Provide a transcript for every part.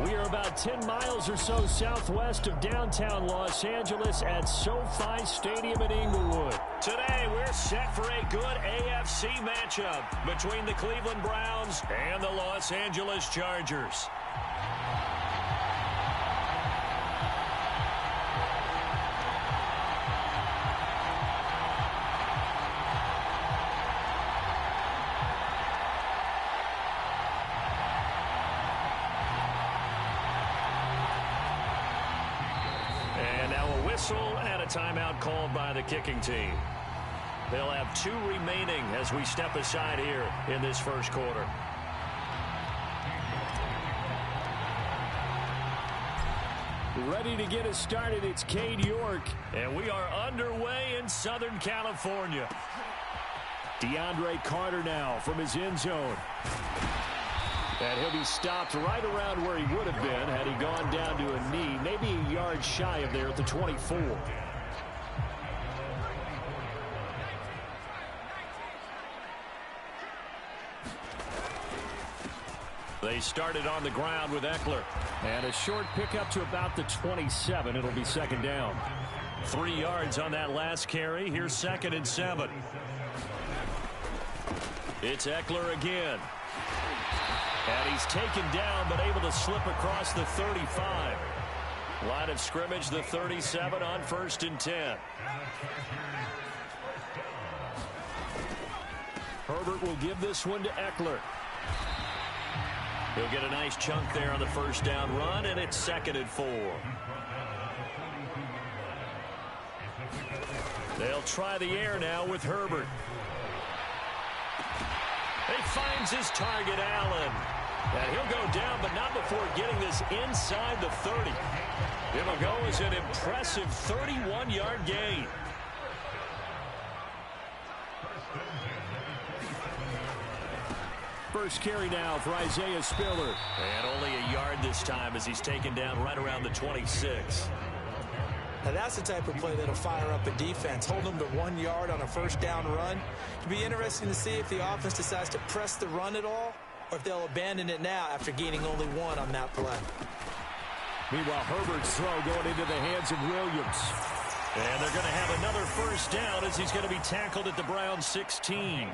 We are about 10 miles or so southwest of downtown Los Angeles at SoFi Stadium in Inglewood. Today, we're set for a good AFC matchup between the Cleveland Browns and the Los Angeles Chargers. And a timeout called by the kicking team. They'll have 2 remaining as we step aside here in this first quarter. Ready to get us started, it's Cade York. And we are underway in Southern California. DeAndre Carter now from his end zone. And he'll be stopped right around where he would have been had he gone down to a knee, maybe a yard shy of there at the 24. They started on the ground with Eckler. And a short pickup to about the 27. It'll be second down. 3 yards on that last carry. Here's 2nd and 7. It's Eckler again. And he's taken down, but able to slip across the 35. Line of scrimmage, the 37 on 1st and 10. Herbert will give this one to Eckler. He'll get a nice chunk there on the first down run, and it's 2nd and 4. They'll try the air now with Herbert. He finds his target, Allen. And he'll go down, but not before getting this inside the 30. It'll go as an impressive 31-yard gain. First carry now for Isaiah Spiller. And only a yard this time as he's taken down right around the 26. Now that's the type of play that'll fire up a defense. Hold them to 1 yard on a first down run. It'll be interesting to see if the offense decides to press the run at all, or if they'll abandon it now after gaining only 1 on that play. Meanwhile, Herbert's throw going into the hands of Williams. And they're going to have another first down as he's going to be tackled at the Browns 16.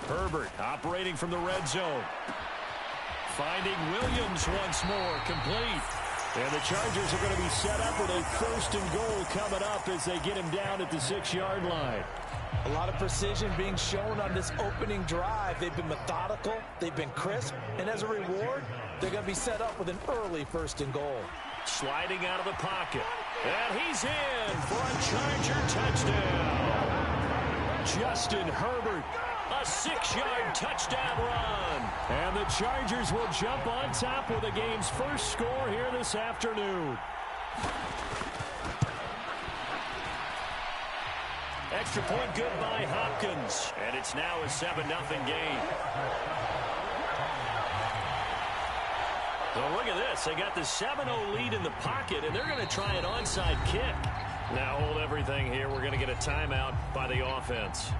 Herbert operating from the red zone. Finding Williams once more, complete. And the Chargers are going to be set up with a 1st and goal coming up as they get him down at the 6-yard line. A lot of precision being shown on this opening drive. They've been methodical, they've been crisp, and as a reward, they're going to be set up with an early 1st and goal. Sliding out of the pocket. And he's in for a Charger touchdown. Justin Herbert, a 6-yard touchdown run. And the Chargers will jump on top with the game's first score here this afternoon. Extra point good by Hopkins. And it's now a 7-0 game. So look at this. They got the 7-0 lead in the pocket, and they're going to try an onside kick. Now hold everything here. We're going to get a timeout by the offense.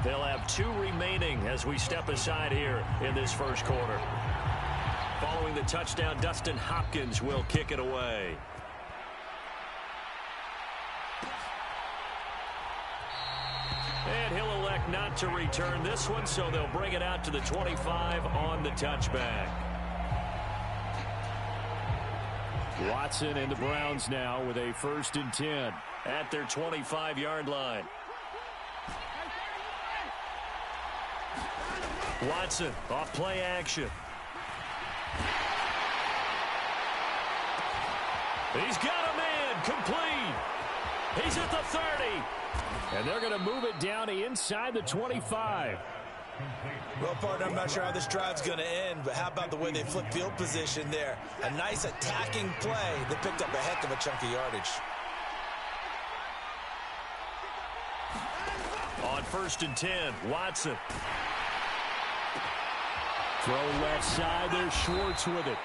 They'll have 2 remaining as we step aside here in this first quarter. Following the touchdown, Dustin Hopkins will kick it away. And he'll elect not to return this one, so they'll bring it out to the 25 on the touchback. Watson and the Browns now with a 1st and 10 at their 25-yard line. Watson off play action. He's got a man complete. He's at the 30. And they're going to move it down to inside the 25. Well, partner, I'm not sure how this drive's going to end, but how about the way they flip field position there? A nice attacking play that picked up a heck of a chunk of yardage. On 1st and 10, Watson. Throw left side, there's Schwartz with it.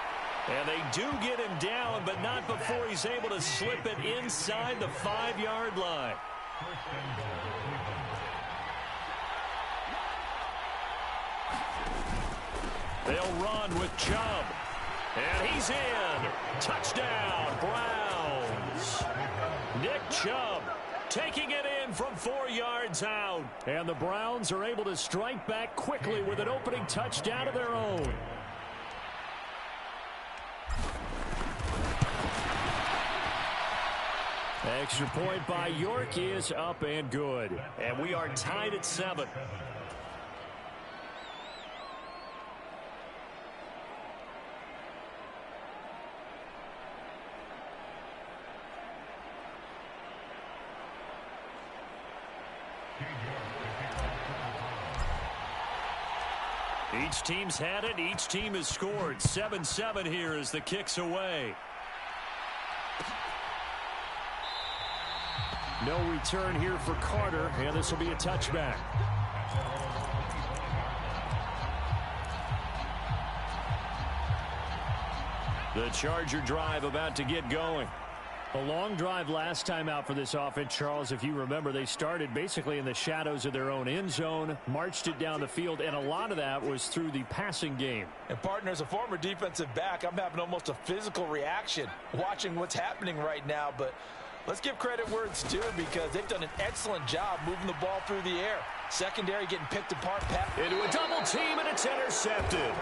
And they do get him down, but not before he's able to slip it inside the 5-yard line. They'll run with Chubb. And he's in. Touchdown, Browns. Nick Chubb taking it in from 4 yards out. And the Browns are able to strike back quickly with an opening touchdown of their own. Extra point by York is up and good. And we are tied at 7. Each team's had it. Each team has scored. 7-7 here as the kick's away. No return here for Carter, and this will be a touchback. The Charger drive about to get going. A long drive last time out for this offense, Charles. If you remember, they started basically in the shadows of their own end zone, marched it down the field, and a lot of that was through the passing game. And, partner, as a former defensive back, I'm having almost a physical reaction watching what's happening right now. But let's give credit where it's due because they've done an excellent job moving the ball through the air. Secondary getting picked apart. Into a double team, and it's intercepted.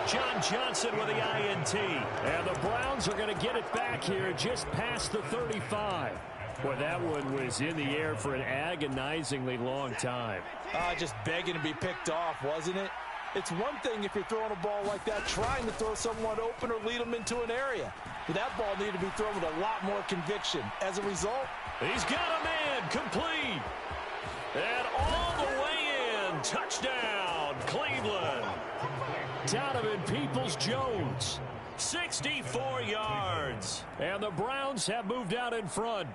John Johnson with the INT. And the Browns are going to get it back here just past the 35. Boy, that one was in the air for an agonizingly long time. Just begging to be picked off, wasn't it? It's one thing if you're throwing a ball like that, trying to throw someone open or lead them into an area. But that ball needed to be thrown with a lot more conviction. As a result, he's got a man complete. And all the way in. Touchdown, Cleveland. Donovan Peoples-Jones, 64 yards. And the Browns have moved out in front.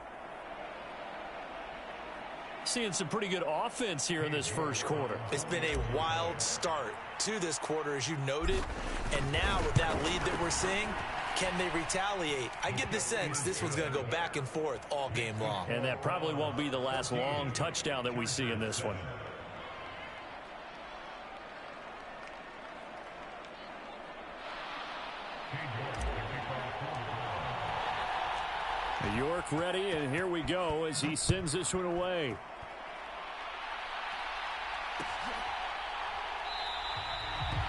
Seeing some pretty good offense here in this first quarter. It's been a wild start to this quarter, as you noted. And now with that lead that we're seeing, can they retaliate? I get the sense this one's going to go back and forth all game long. And that probably won't be the last long touchdown that we see in this one. York ready, and here we go as he sends this one away.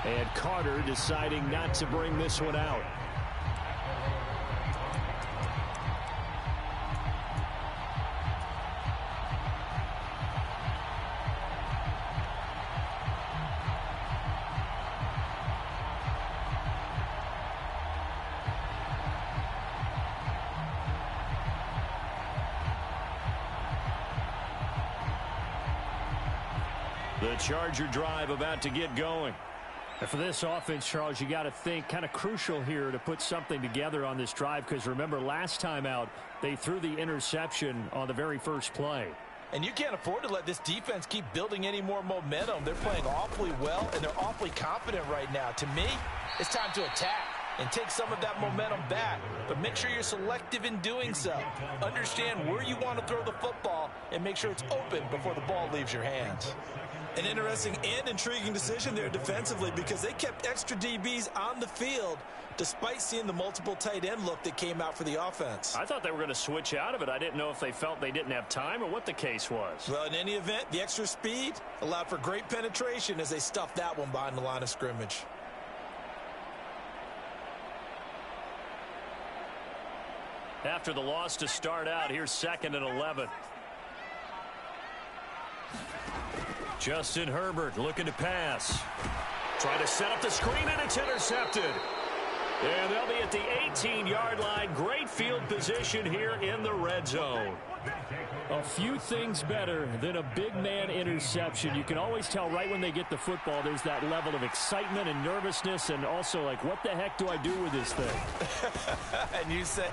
And Carter deciding not to bring this one out. The Charger drive about to get going. And for this offense, Charles, you got to think kind of crucial here to put something together on this drive because remember last time out they threw the interception on the very first play. And you can't afford to let this defense keep building any more momentum. They're playing awfully well and they're awfully confident right now. To me, it's time to attack and take some of that momentum back. But make sure you're selective in doing so. Understand where you want to throw the football and make sure it's open before the ball leaves your hands. An interesting and intriguing decision there defensively because they kept extra DBs on the field despite seeing the multiple tight end look that came out for the offense. I thought they were going to switch out of it. I didn't know if they felt they didn't have time or what the case was. Well, in any event, the extra speed allowed for great penetration as they stuffed that one behind the line of scrimmage. After the loss to start out, here's 2nd and 11. Justin Herbert looking to pass. Try to set up the screen, and it's intercepted. And they'll be at the 18-yard line. Great field position here in the red zone. A few things better than a big man interception. You can always tell right when they get the football, there's that level of excitement and nervousness and also like, what the heck do I do with this thing? And you say,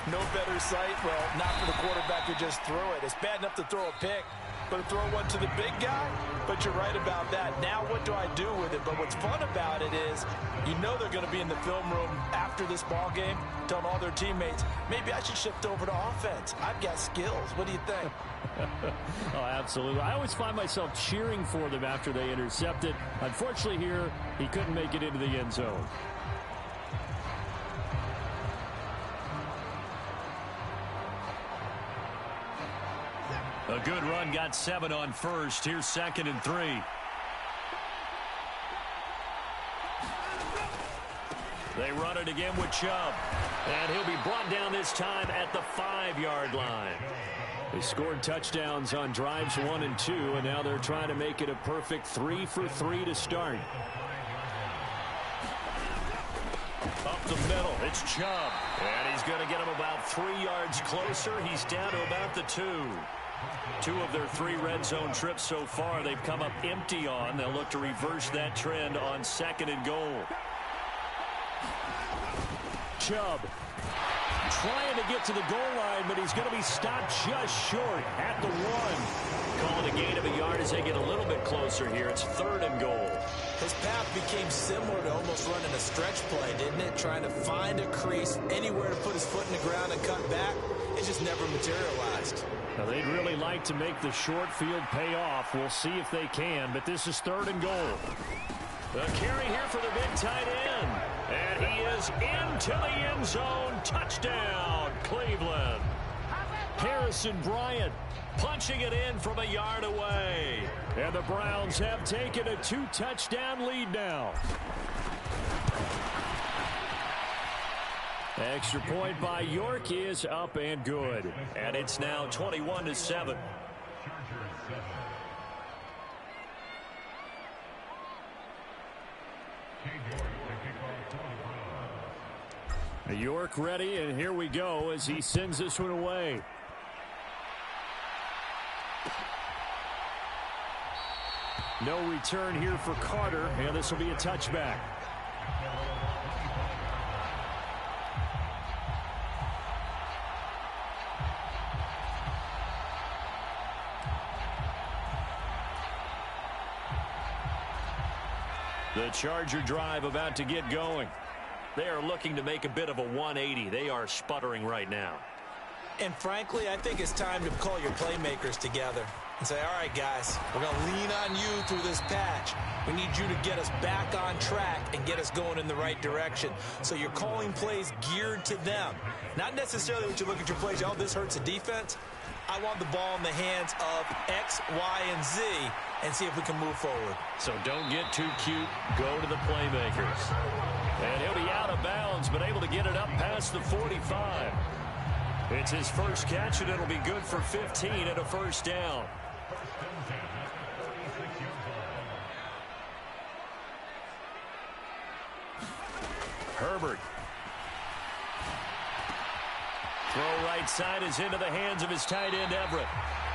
no better sight? Well, not for the quarterback who just threw it. It's bad enough to throw a pick. But throw one to the big guy? But you're right about that. Now what do I do with it? But what's fun about it is you know they're going to be in the film room after this ball game telling all their teammates, maybe I should shift over to offense. I've got skills. What do you think? Oh, absolutely. I always find myself cheering for them after they intercept it. Unfortunately here, he couldn't make it into the end zone. A good run, got 7 on first. Here's 2nd and 3. They run it again with Chubb. And he'll be brought down this time at the 5-yard line. They scored touchdowns on drives 1 and 2, and now they're trying to make it a perfect 3 for 3 to start. Up the middle, it's Chubb. And he's going to get him about 3 yards closer. He's down to about the 2. 2 of their 3 red zone trips so far they've come up empty on. They'll look to reverse that trend on 2nd and goal. Chubb trying to get to the goal line, but he's going to be stopped just short at the 1. Calling a gain of a yard as they get a little bit closer here. It's 3rd and goal. His path became similar to almost running a stretch play, didn't it? Trying to find a crease, anywhere to put his foot in the ground and cut back. It just never materialized. Now, they'd really like to make the short field pay off. We'll see if they can, but this is 3rd and goal. The carry here for the big tight end. And he is into the end zone. Touchdown, Cleveland. Harrison Bryant punching it in from a yard away. And the Browns have taken a 2-touchdown lead now. Extra point by York is up and good. And it's now 21-7. York ready, and here we go as he sends this one away. No return here for Carter, and this will be a touchback. The Charger drive about to get going. They are looking to make a bit of a 180. They are sputtering right now. And frankly, I think it's time to call your playmakers together and say, all right, guys, we're going to lean on you through this patch. We need you to get us back on track and get us going in the right direction. So you're calling plays geared to them. Not necessarily when you look at your plays, oh, this hurts the defense. I want the ball in the hands of X, Y, and Z and see if we can move forward. So don't get too cute. Go to the playmakers. And he'll be out of bounds, but able to get it up past the 45. It's his first catch, and it'll be good for 15 and a first down. Herbert. Throw right side is into the hands of his tight end, Everett.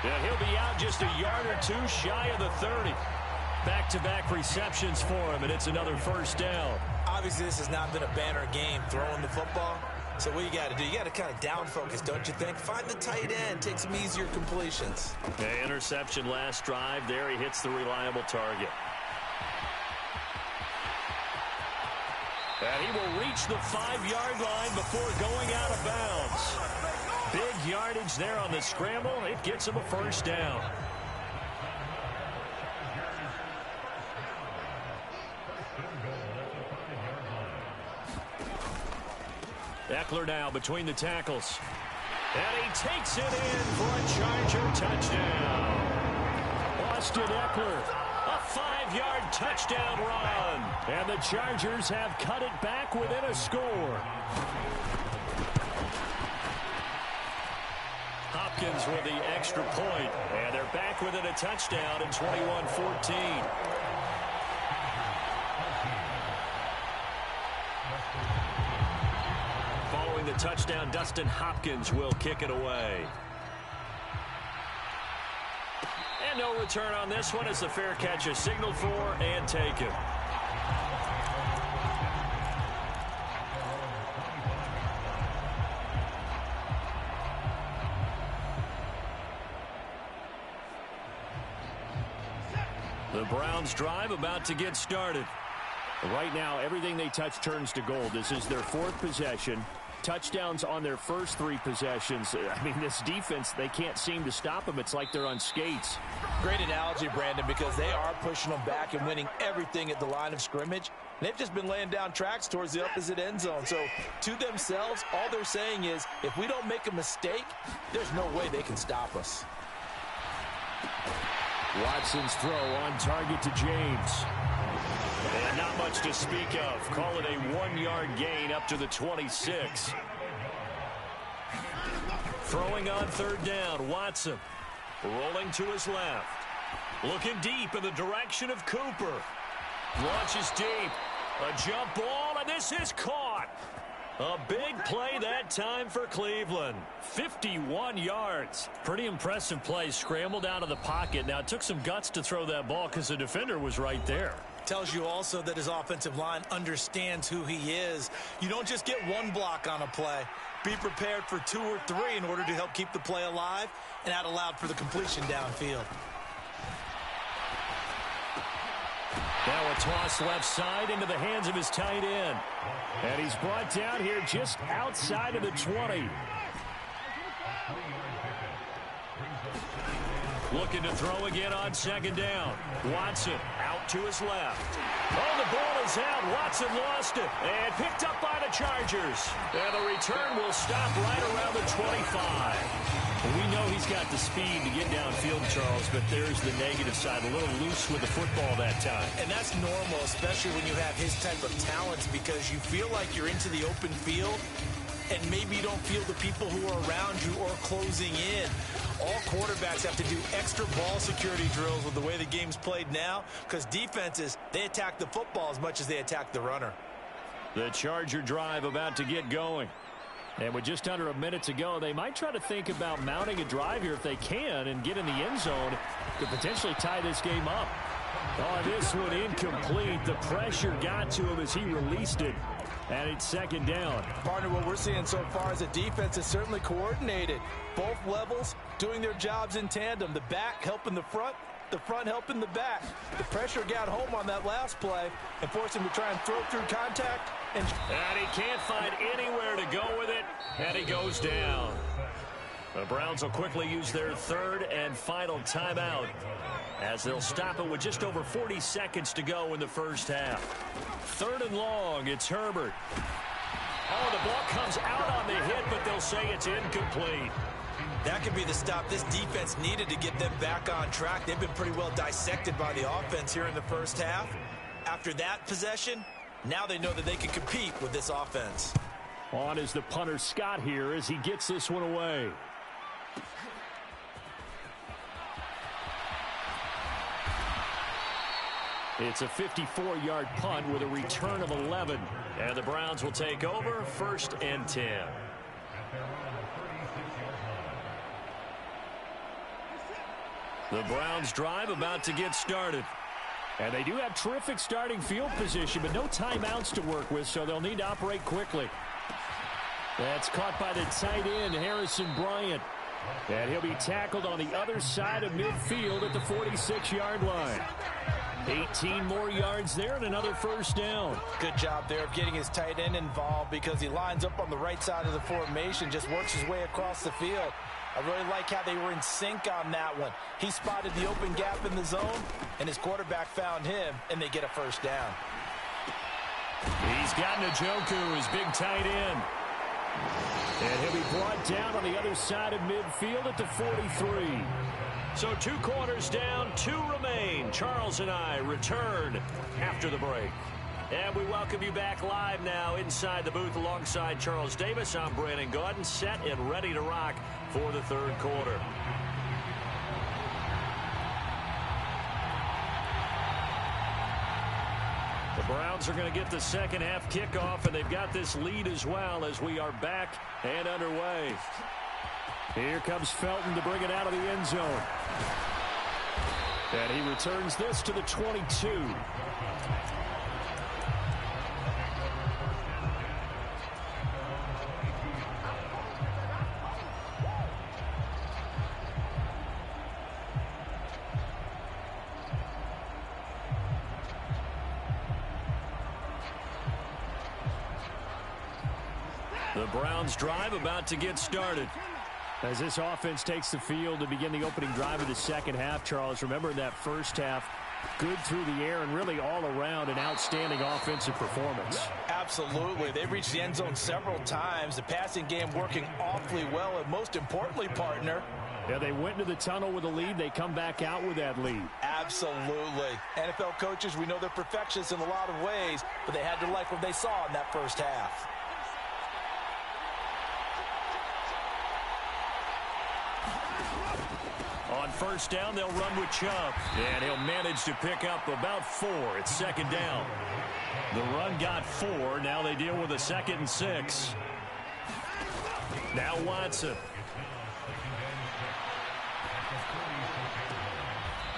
And he'll be out just a yard or 2 shy of the 30. Back-to-back receptions for him, and it's another first down. Obviously, this has not been a banner game throwing the football. So what you got to do, you got to kind of down focus, don't you think? Find the tight end, take some easier completions. Okay, interception last drive. There he hits the reliable target. And he will reach the 5-yard line before going out of bounds. Big yardage there on the scramble. It gets him a first down. Eckler now between the tackles. And he takes it in for a Charger touchdown. Austin Eckler, a 5-yard touchdown run. And the Chargers have cut it back within a score. Hopkins with the extra point. And they're back within a touchdown at 21-14. The touchdown, Dustin Hopkins will kick it away. And no return on this one as the fair catch is signaled for and taken. Browns drive about to get started. Right now, everything they touch turns to gold. This is their 4th possession. Touchdowns on their first 3 possessions. I mean, this defense, they can't seem to stop them. It's like they're on skates. Great analogy, Brandon, because they are pushing them back and winning everything at the line of scrimmage. They've just been laying down tracks towards the opposite end zone. So to themselves, all they're saying is, if we don't make a mistake, there's no way they can stop us. Watson's throw on target to James. And not much to speak of. Call it a 1-yard gain up to the 26. Throwing on 3rd down, Watson. Rolling to his left. Looking deep in the direction of Cooper. Launches deep. A jump ball, and this is caught. A big play that time for Cleveland. 51 yards. Pretty impressive play. Scrambled out of the pocket. Now, it took some guts to throw that ball because the defender was right there. Tells you also that his offensive line understands who he is. You don't just get 1 block on a play. Be prepared for 2 or 3 in order to help keep the play alive, and that allowed for the completion downfield. Now a toss left side into the hands of his tight end. And he's brought down here just outside of the 20. Looking to throw again on 2nd down. Watson out to his left. Oh, the ball is out. Watson lost it and picked up by the Chargers. And the return will stop right around the 25. We know he's got the speed to get downfield, Charles, but there's the negative side. A little loose with the football that time. And that's normal, especially when you have his type of talents, because you feel like you're into the open field and maybe you don't feel the people who are around you or closing in. All quarterbacks have to do extra ball security drills with the way the game's played now, because defenses, they attack the football as much as they attack the runner. The Charger drive about to get going. And with just under a minute to go, they might try to think about mounting a drive here if they can and get in the end zone to potentially tie this game up. Oh, this one incomplete. The pressure got to him as he released it. And it's 2nd down. Partner, what we're seeing so far is the defense is certainly coordinated. Both levels doing their jobs in tandem. The back helping the front helping the back. The pressure got home on that last play and forced him to try and throw through contact. And he can't find anywhere to go with it, and he goes down. The Browns will quickly use their 3rd and final timeout as they'll stop it with just over 40 seconds to go in the first half. 3rd and long, it's Herbert. Oh, the ball comes out on the hit, but they'll say it's incomplete. That could be the stop this defense needed to get them back on track. They've been pretty well dissected by the offense here in the first half. After that possession, now they know that they can compete with this offense. On is the punter Scott here as he gets this one away. It's a 54-yard punt with a return of 11. And the Browns will take over 1st and 10. The Browns drive about to get started. And they do have terrific starting field position, but no timeouts to work with, so they'll need to operate quickly. That's caught by the tight end, Harrison Bryant. And he'll be tackled on the other side of midfield at the 46-yard line. 18 more yards there and another 1st down. Good job there of getting his tight end involved, because he lines up on the right side of the formation, just works his way across the field. I really like how they were in sync on that one. He spotted the open gap in the zone, and his quarterback found him, and they get a 1st down. He's got Njoku, his big tight end. And he'll be brought down on the other side of midfield at the 43. So 2 quarters down, 2 remain. Charles and I return after the break. And we welcome you back live now inside the booth alongside Charles Davis. I'm Brandon Gaudin, set and ready to rock for the 3rd quarter. The Browns are going to get the 2nd half kickoff, and they've got this lead as well as we are back and underway. Here comes Felton to bring it out of the end zone. And he returns this to the 22. The Browns drive about to get started. As this offense takes the field to begin the opening drive of the second half, Charles, remember in that first half, good through the air and really all around an outstanding offensive performance. Absolutely. They've reached the end zone several times. The passing game working awfully well, and most importantly, partner, yeah, they went into the tunnel with a lead. They come back out with that lead. Absolutely. NFL coaches, we know they're perfectionists in a lot of ways, but they had to like what they saw in that first half. On first down, they'll run with Chubb. And he'll manage to pick up about 4. It's second down. The run got 4. Now they deal with a 2nd and 6. Now Watson.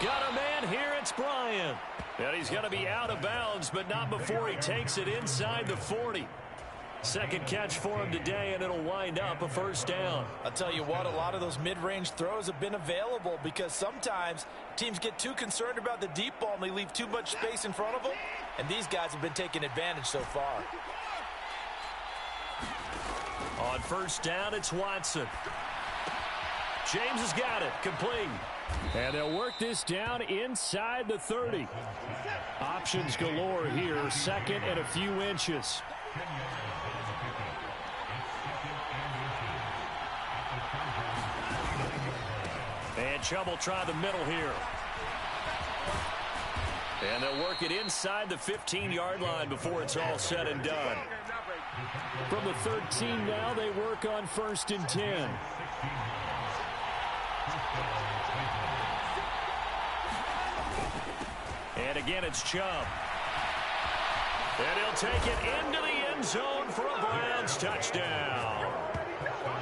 Got a man here. It's Bryant. And he's going to be out of bounds, but not before he takes it inside the 40. Second catch for him today, and it'll wind up a first down. I'll tell you what, a lot of those mid-range throws have been available because sometimes teams get too concerned about the deep ball and they leave too much space in front of them, and these guys have been taking advantage so far. On first down, it's Watson. James has got it, complete. And they'll work this down inside the 30. Options galore here, second and a few inches. And Chubb will try the middle here. And they'll work it inside the 15-yard line before it's all said and done. From the 13 now, they work on first and 10. And again, it's Chubb. And he'll take it into the end zone for a Browns touchdown.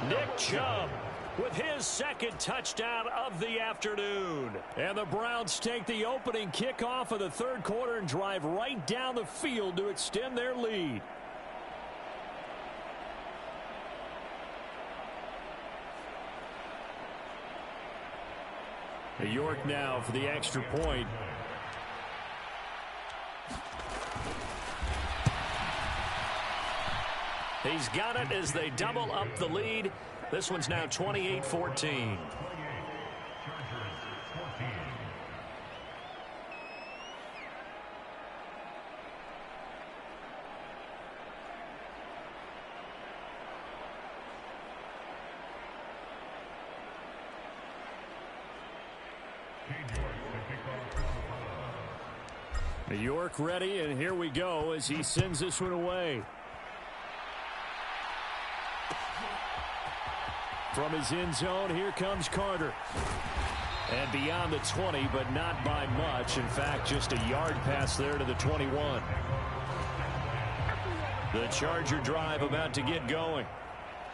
Nick Chubb with his 2nd touchdown of the afternoon. And the Browns take the opening kickoff of the 3rd quarter and drive right down the field to extend their lead. York now for the extra point. He's got it as they double up the lead. This one's now 28-14. York ready, and here we go as he sends this one away. From his end zone, here comes Carter. And beyond the 20, but not by much. In fact, just a yard pass there to the 21. The Charger drive about to get going.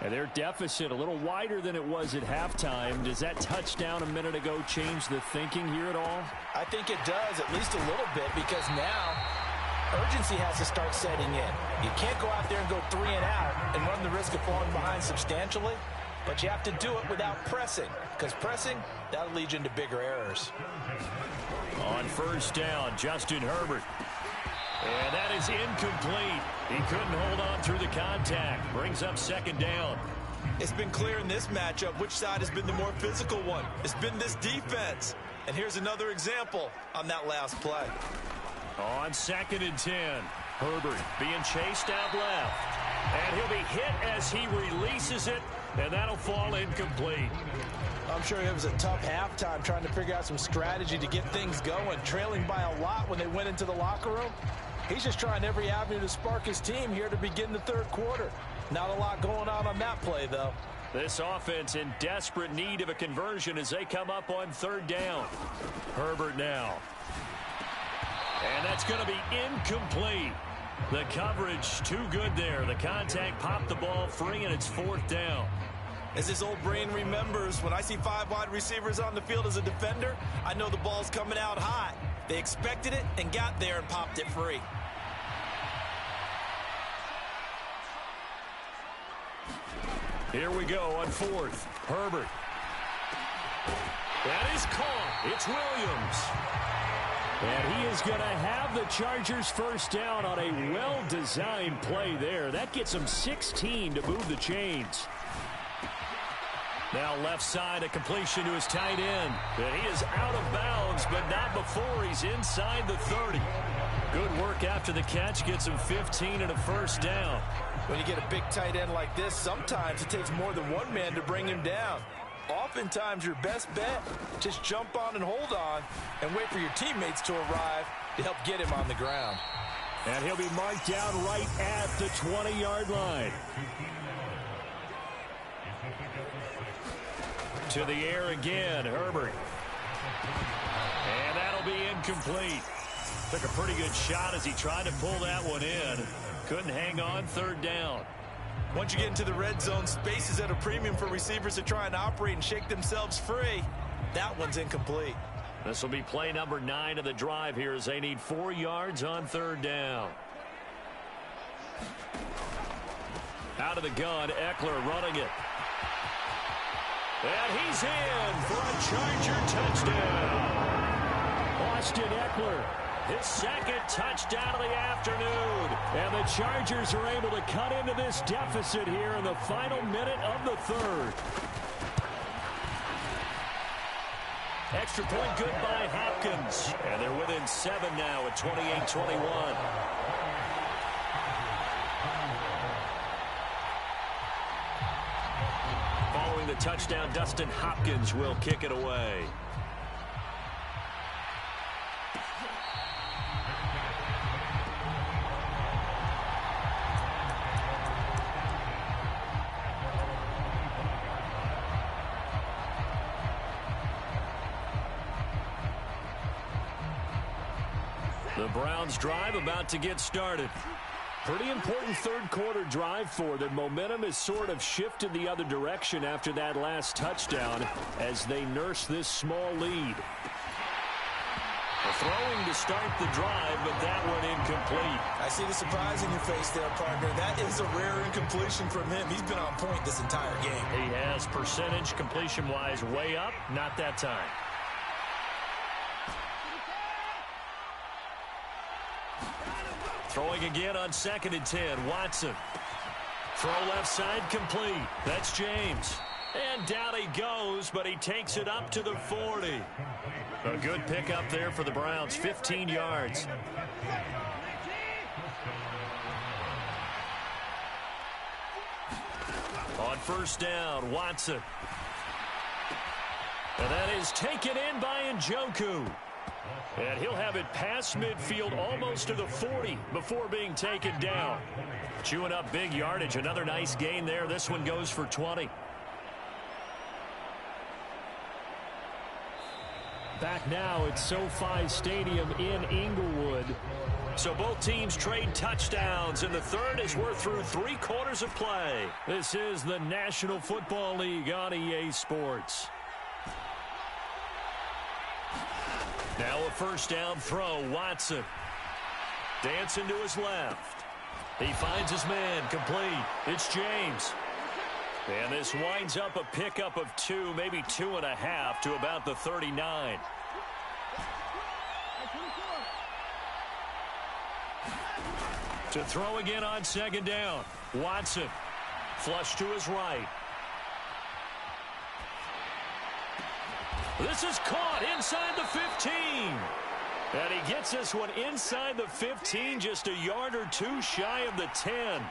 And their deficit a little wider than it was at halftime. Does that touchdown a minute ago change the thinking here at all? I think it does, at least a little bit, because now urgency has to start setting in. You can't go out there and go 3 and out and run the risk of falling behind substantially, but you have to do it without pressing, because pressing, that'll lead you into bigger errors. On first down, Justin Herbert. And that is incomplete. He couldn't hold on through the contact. Brings up 2nd down. It's been clear in this matchup which side has been the more physical one. It's been this defense. And here's another example on that last play. On 2nd and 10, Herbert being chased out left. And he'll be hit as he releases it, and that'll fall incomplete. I'm sure it was a tough halftime trying to figure out some strategy to get things going, trailing by a lot when they went into the locker room. He's just trying every avenue to spark his team here to begin the 3rd quarter. Not a lot going on that play, though. This offense in desperate need of a conversion as they come up on 3rd down. Herbert now. And that's going to be incomplete. The coverage too good there. The contact popped the ball free, and it's 4th down. As his old brain remembers, when I see 5 wide receivers on the field as a defender, I know the ball's coming out hot. They expected it and got there and popped it free. Here we go on 4th. Herbert. That is caught. It's Williams. And he is going to have the Chargers first down on a well-designed play there. That gets him 16 to move the chains. Now left side, a completion to his tight end. And he is out of bounds, but not before he's inside the 30. Good work after the catch, gets him 15 and a first down. When you get a big tight end like this, sometimes it takes more than one man to bring him down. Oftentimes, your best bet, just jump on and hold on and wait for your teammates to arrive to help get him on the ground. And he'll be marked down right at the 20-yard line. To the air again, Herbert. And that'll be incomplete. Took a pretty good shot as he tried to pull that one in. Couldn't hang on, third down. Once you get into the red zone, space is at a premium for receivers to try and operate and shake themselves free. That one's incomplete. This will be play number 9 of the drive here as they need 4 yards on third down. Out of the gun, Eckler running it. And he's in for a Charger touchdown. Austin Eckler, his second touchdown of the afternoon. And the Chargers are able to cut into this deficit here in the final minute of the third. Extra point good by Hopkins. And they're within 7 now at 28-21. Following the touchdown, Dustin Hopkins will kick it away. The Browns drive about to get started. Pretty important third quarter drive for them. Momentum has sort of shifted the other direction after that last touchdown as they nurse this small lead. Throwing to start the drive, but that one incomplete. I see the surprise in your face there, partner. That is a rare incompletion from him. He's been on point this entire game. He has percentage completion-wise way up, not that time. Throwing again on 2nd and 10. Watson. Throw left side complete. That's James. And down he goes, but he takes it up to the 40. A good pickup there for the Browns. 15 yards. On first down, Watson. And that is taken in by Njoku. And he'll have it past midfield almost to the 40 before being taken down. Chewing up big yardage. Another nice gain there. This one goes for 20. Back now at SoFi Stadium in Inglewood. So both teams trade touchdowns in the third as we're through 3 quarters of play. This is the National Football League on EA Sports. Now a first down throw, Watson. Dancing to his left. He finds his man, complete. It's James. And this winds up a pickup of 2, maybe 2.5 to about the 39. To throw again on 2nd down. Watson. Flush to his right. This is caught inside the 15. And he gets this one inside the 15, just a yard or 2 shy of the 10.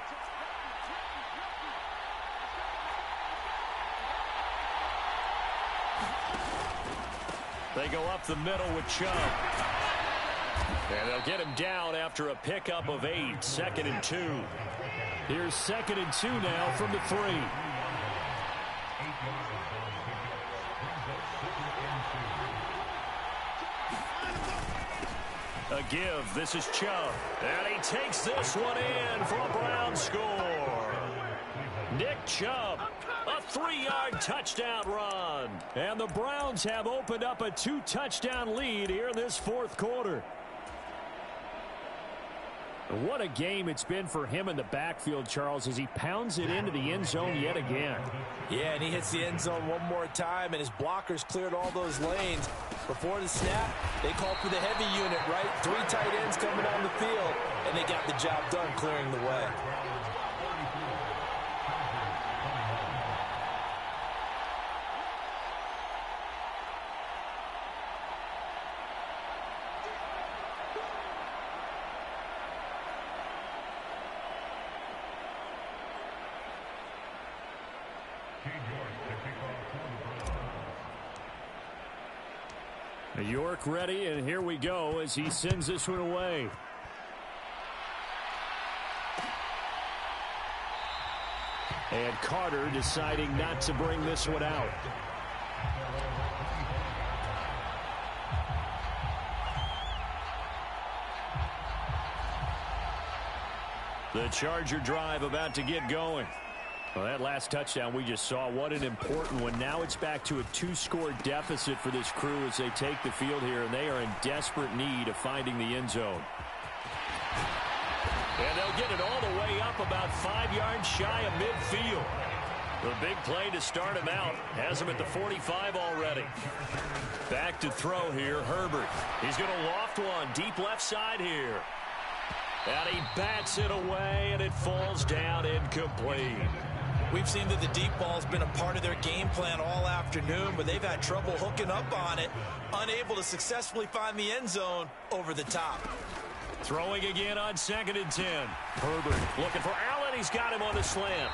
They go up the middle with Chubb. And they'll get him down after a pickup of 8, 2nd and 2. Here's 2nd and 2 now from the 3. A give. This is Chubb. And he takes this one in for a Brown score. Nick Chubb, a 3-yard touchdown run. And the Browns have opened up a 2-touchdown lead here in this 4th quarter. What a game it's been for him in the backfield, Charles, as he pounds it into the end zone yet again. Yeah, and he hits the end zone one more time, and his blockers cleared all those lanes. Before the snap, They called for the heavy unit, right? 3 tight ends coming on the field, and they got the job done clearing the way. York ready, and here we go as he sends this one away. And Carter deciding not to bring this one out. The Charger drive about to get going. Well, that last touchdown we just saw, what an important one. Now it's back to a 2-score deficit for this crew as they take the field here, and they are in desperate need of finding the end zone. And they'll get it all the way up about 5 yards shy of midfield. The big play to start him out has him at the 45 already. Back to throw here, Herbert. He's going to loft one deep left side here. And he bats it away, and it falls down incomplete. We've seen that the deep ball's been a part of their game plan all afternoon, but they've had trouble hooking up on it, unable to successfully find the end zone over the top. Throwing again on 2nd and 10. Herbert looking for Allen. He's got him on the slant.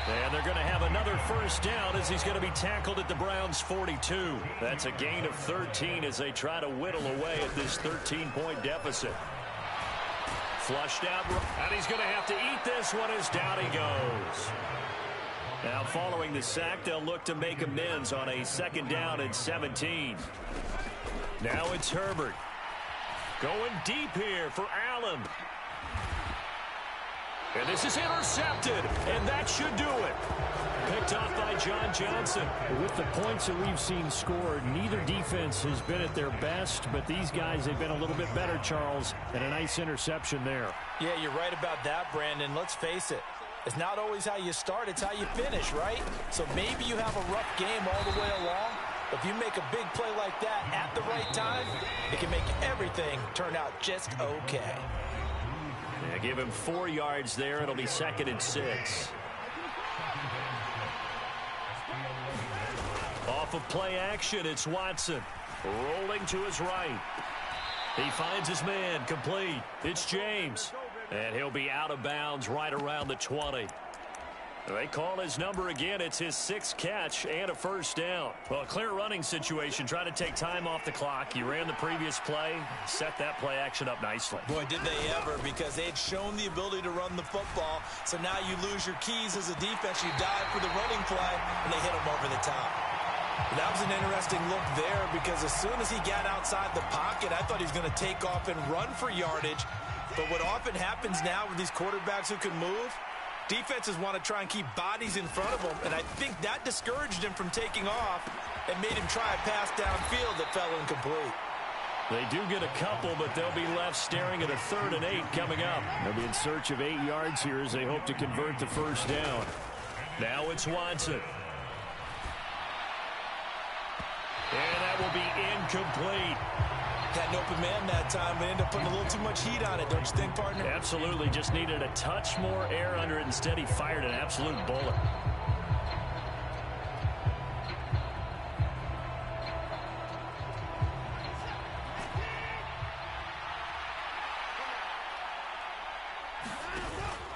And they're going to have another first down as he's going to be tackled at the Browns' 42. That's a gain of 13 as they try to whittle away at this 13-point deficit. Flushed out, and he's going to have to eat this one as down he goes. Now following the sack, they'll look to make amends on a 2nd down and 17. Now it's Herbert. Going deep here for Allen. And this is intercepted, and that should do it. Picked off by John Johnson. With the points that we've seen scored, neither defense has been at their best, but these guys have been a little bit better, Charles, and a nice interception there. Yeah, you're right about that, Brandon. Let's face it. It's not always how you start, it's how you finish, right? So maybe you have a rough game all the way along. If you make a big play like that at the right time, it can make everything turn out just okay. Yeah, give him 4 yards there. It'll be 2nd and 6. Off of play action, it's Watson. Rolling to his right. He finds his man, complete. It's James. And he'll be out of bounds right around the 20. They call his number again. It's his 6th catch and a first down. Well, a clear running situation. Trying to take time off the clock. He ran the previous play, set that play action up nicely. Boy, did they ever, because they had shown the ability to run the football. So now you lose your keys as a defense. You dive for the running play, and they hit him over the top. That was an interesting look there, because as soon as he got outside the pocket, I thought he was going to take off and run for yardage. But what often happens now with these quarterbacks who can move, defenses want to try and keep bodies in front of them, and I think that discouraged him from taking off and made him try a pass downfield that fell incomplete. They do get a couple, but they'll be left staring at a 3rd and 8 coming up. They'll be in search of 8 yards here as they hope to convert the first down. Now it's Watson. And that will be incomplete. Had an open man that time, but ended up putting a little too much heat on it, don't you think, partner? Absolutely. Just needed a touch more air under it. Instead, he fired an absolute bullet.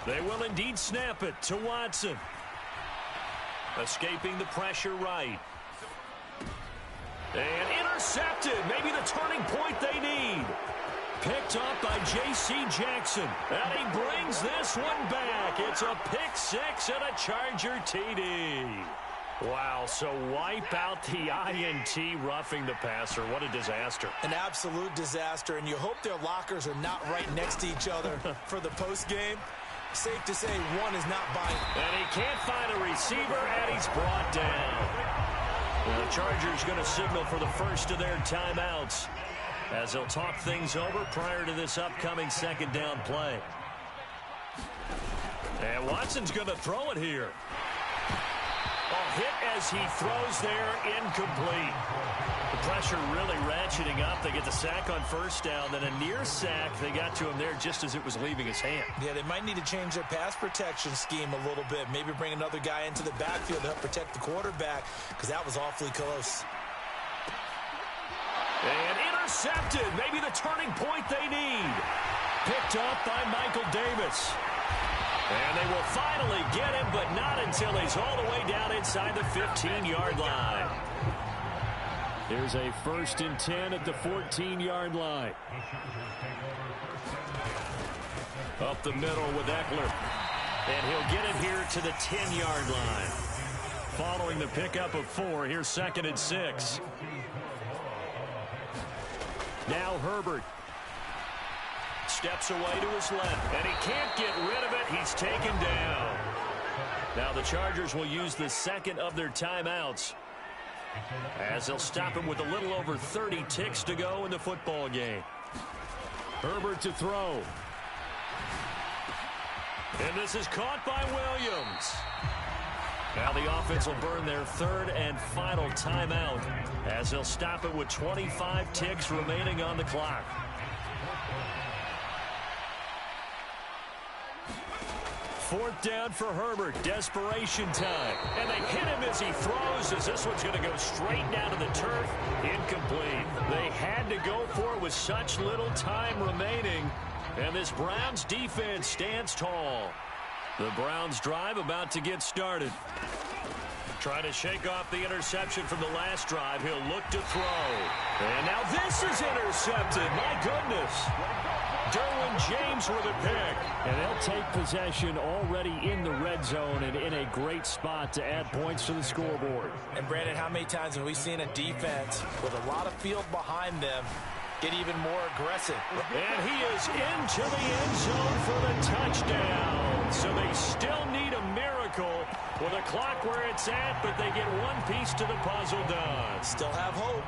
They will indeed snap it to Watson. Escaping the pressure right. And intercepted. Maybe the turning point they need. Picked up by J.C. Jackson. And he brings this one back. It's a pick 6 and a Charger TD. Wow, so wipe out the INT, roughing the passer. What a disaster. An absolute disaster, and you hope their lockers are not right next to each other for the postgame. Safe to say one is not buying. And he can't find a receiver, and he's brought down. Well, the Chargers going to signal for the first of their timeouts as they'll talk things over prior to this upcoming 2nd down play. And Watson's going to throw it here. Hit as he throws there, incomplete. The pressure really ratcheting up. They get the sack on first down, then a near sack. They got to him there just as it was leaving his hand. Yeah, they might need to change their pass protection scheme a little bit. Maybe bring another guy into the backfield to help protect the quarterback, because that was awfully close. And intercepted. Maybe the turning point they need. Picked up by Michael Davis. And they will finally get him, but not until he's all the way down inside the 15-yard line. There's a 1st and 10 at the 14-yard line. Up the middle with Eckler. And he'll get it here to the 10-yard line. Following the pickup of 4, here's 2nd and 6. Now Herbert. Steps away to his left, and he can't get rid of it. He's taken down. Now the Chargers will use the 2nd of their timeouts, as they'll stop him with a little over 30 ticks to go in the football game. Herbert to throw. And this is caught by Williams. Now the offense will burn their 3rd and final timeout, as they'll stop it with 25 ticks remaining on the clock. 4th down for Herbert. Desperation time. And they hit him as he throws, as this one's going to go straight down to the turf. Incomplete. They had to go for it with such little time remaining. And this Browns defense stands tall. The Browns drive about to get started. Trying to shake off the interception from the last drive. He'll look to throw. And now this is intercepted. My goodness. Derwin James with a pick. And they'll take possession already in the red zone and in a great spot to add points to the scoreboard. And Brandon, how many times have we seen a defense with a lot of field behind them get even more aggressive? And he is into the end zone for the touchdown. So they still need a miracle with a clock where it's at, but they get one piece to the puzzle done. Still have hope.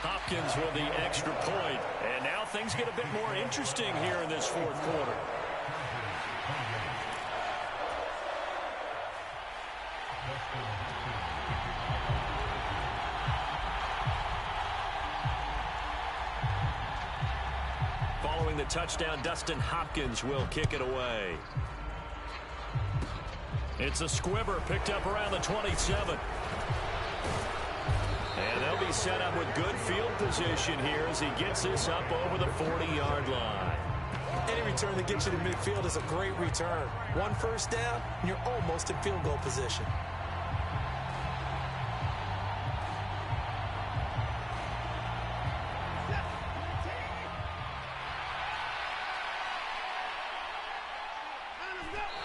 Hopkins with the extra point. And now things get a bit more interesting here in this 4th quarter. Following the touchdown, Dustin Hopkins will kick it away. It's a squibber picked up around the 27. And they'll be set up with good field position here as he gets this up over the 40-yard line. Any return that gets you to midfield is a great return. 1 first down, and you're almost in field goal position.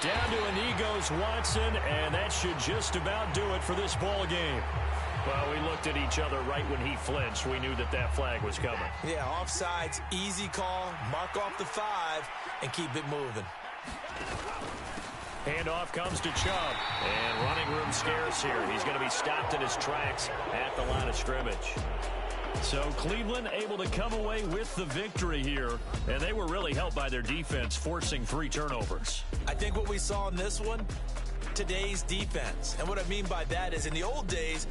Down to a knee goes Watson, and that should just about do it for this ball game. Well, we looked at each other right when he flinched. We knew that that flag was coming. Yeah, offsides, easy call, mark off the 5, and keep it moving. Handoff comes to Chubb, and running room scarce here. He's going to be stopped in his tracks at the line of scrimmage. So Cleveland able to come away with the victory here, and they were really helped by their defense, forcing 3 turnovers. I think what we saw in this one, today's defense. And what I mean by that is in the old days,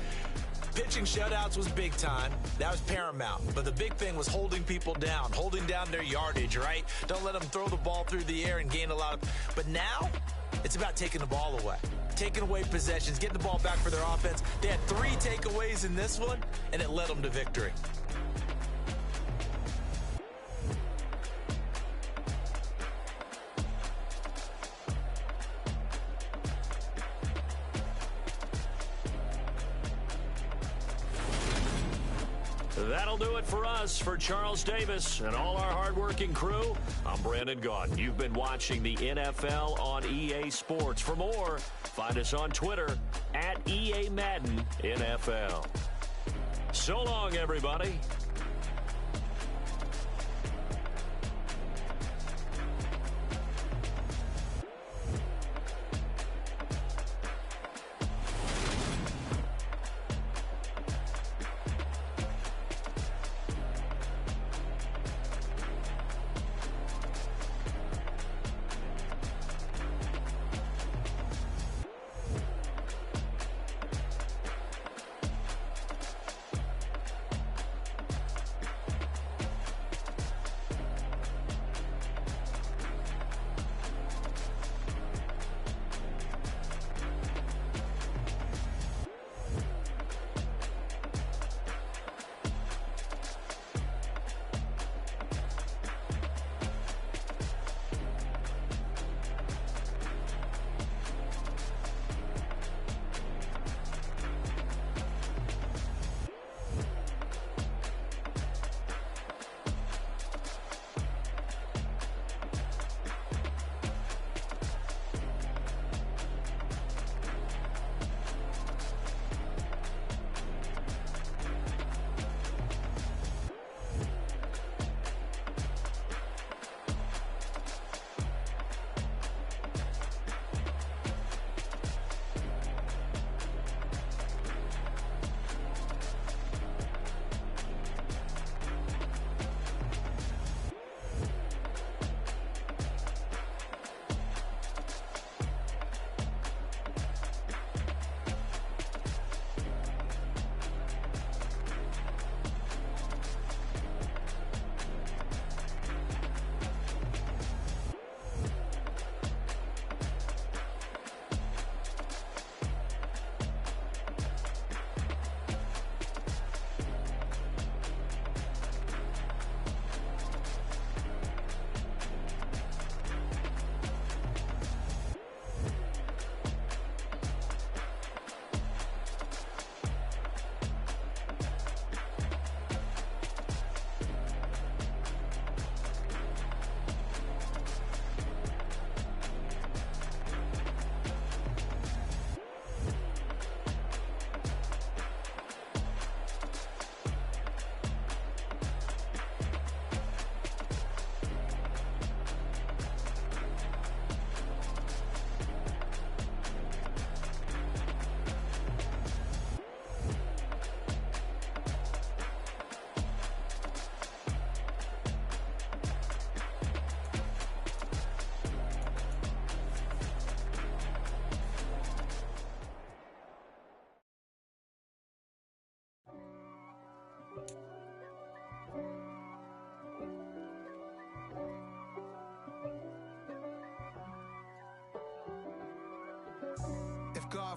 pitching shutouts was big time. That was paramount. But the big thing was holding people down, holding down their yardage, right? Don't let them throw the ball through the air and gain a lot of... But now, it's about taking the ball away. Taking away possessions, getting the ball back for their offense. They had 3 takeaways in this one, and it led them to victory. That'll do it for us. For Charles Davis and all our hardworking crew, I'm Brandon Gaudin. You've been watching the NFL on EA Sports. For more, find us on Twitter at EA Madden NFL. So long, everybody.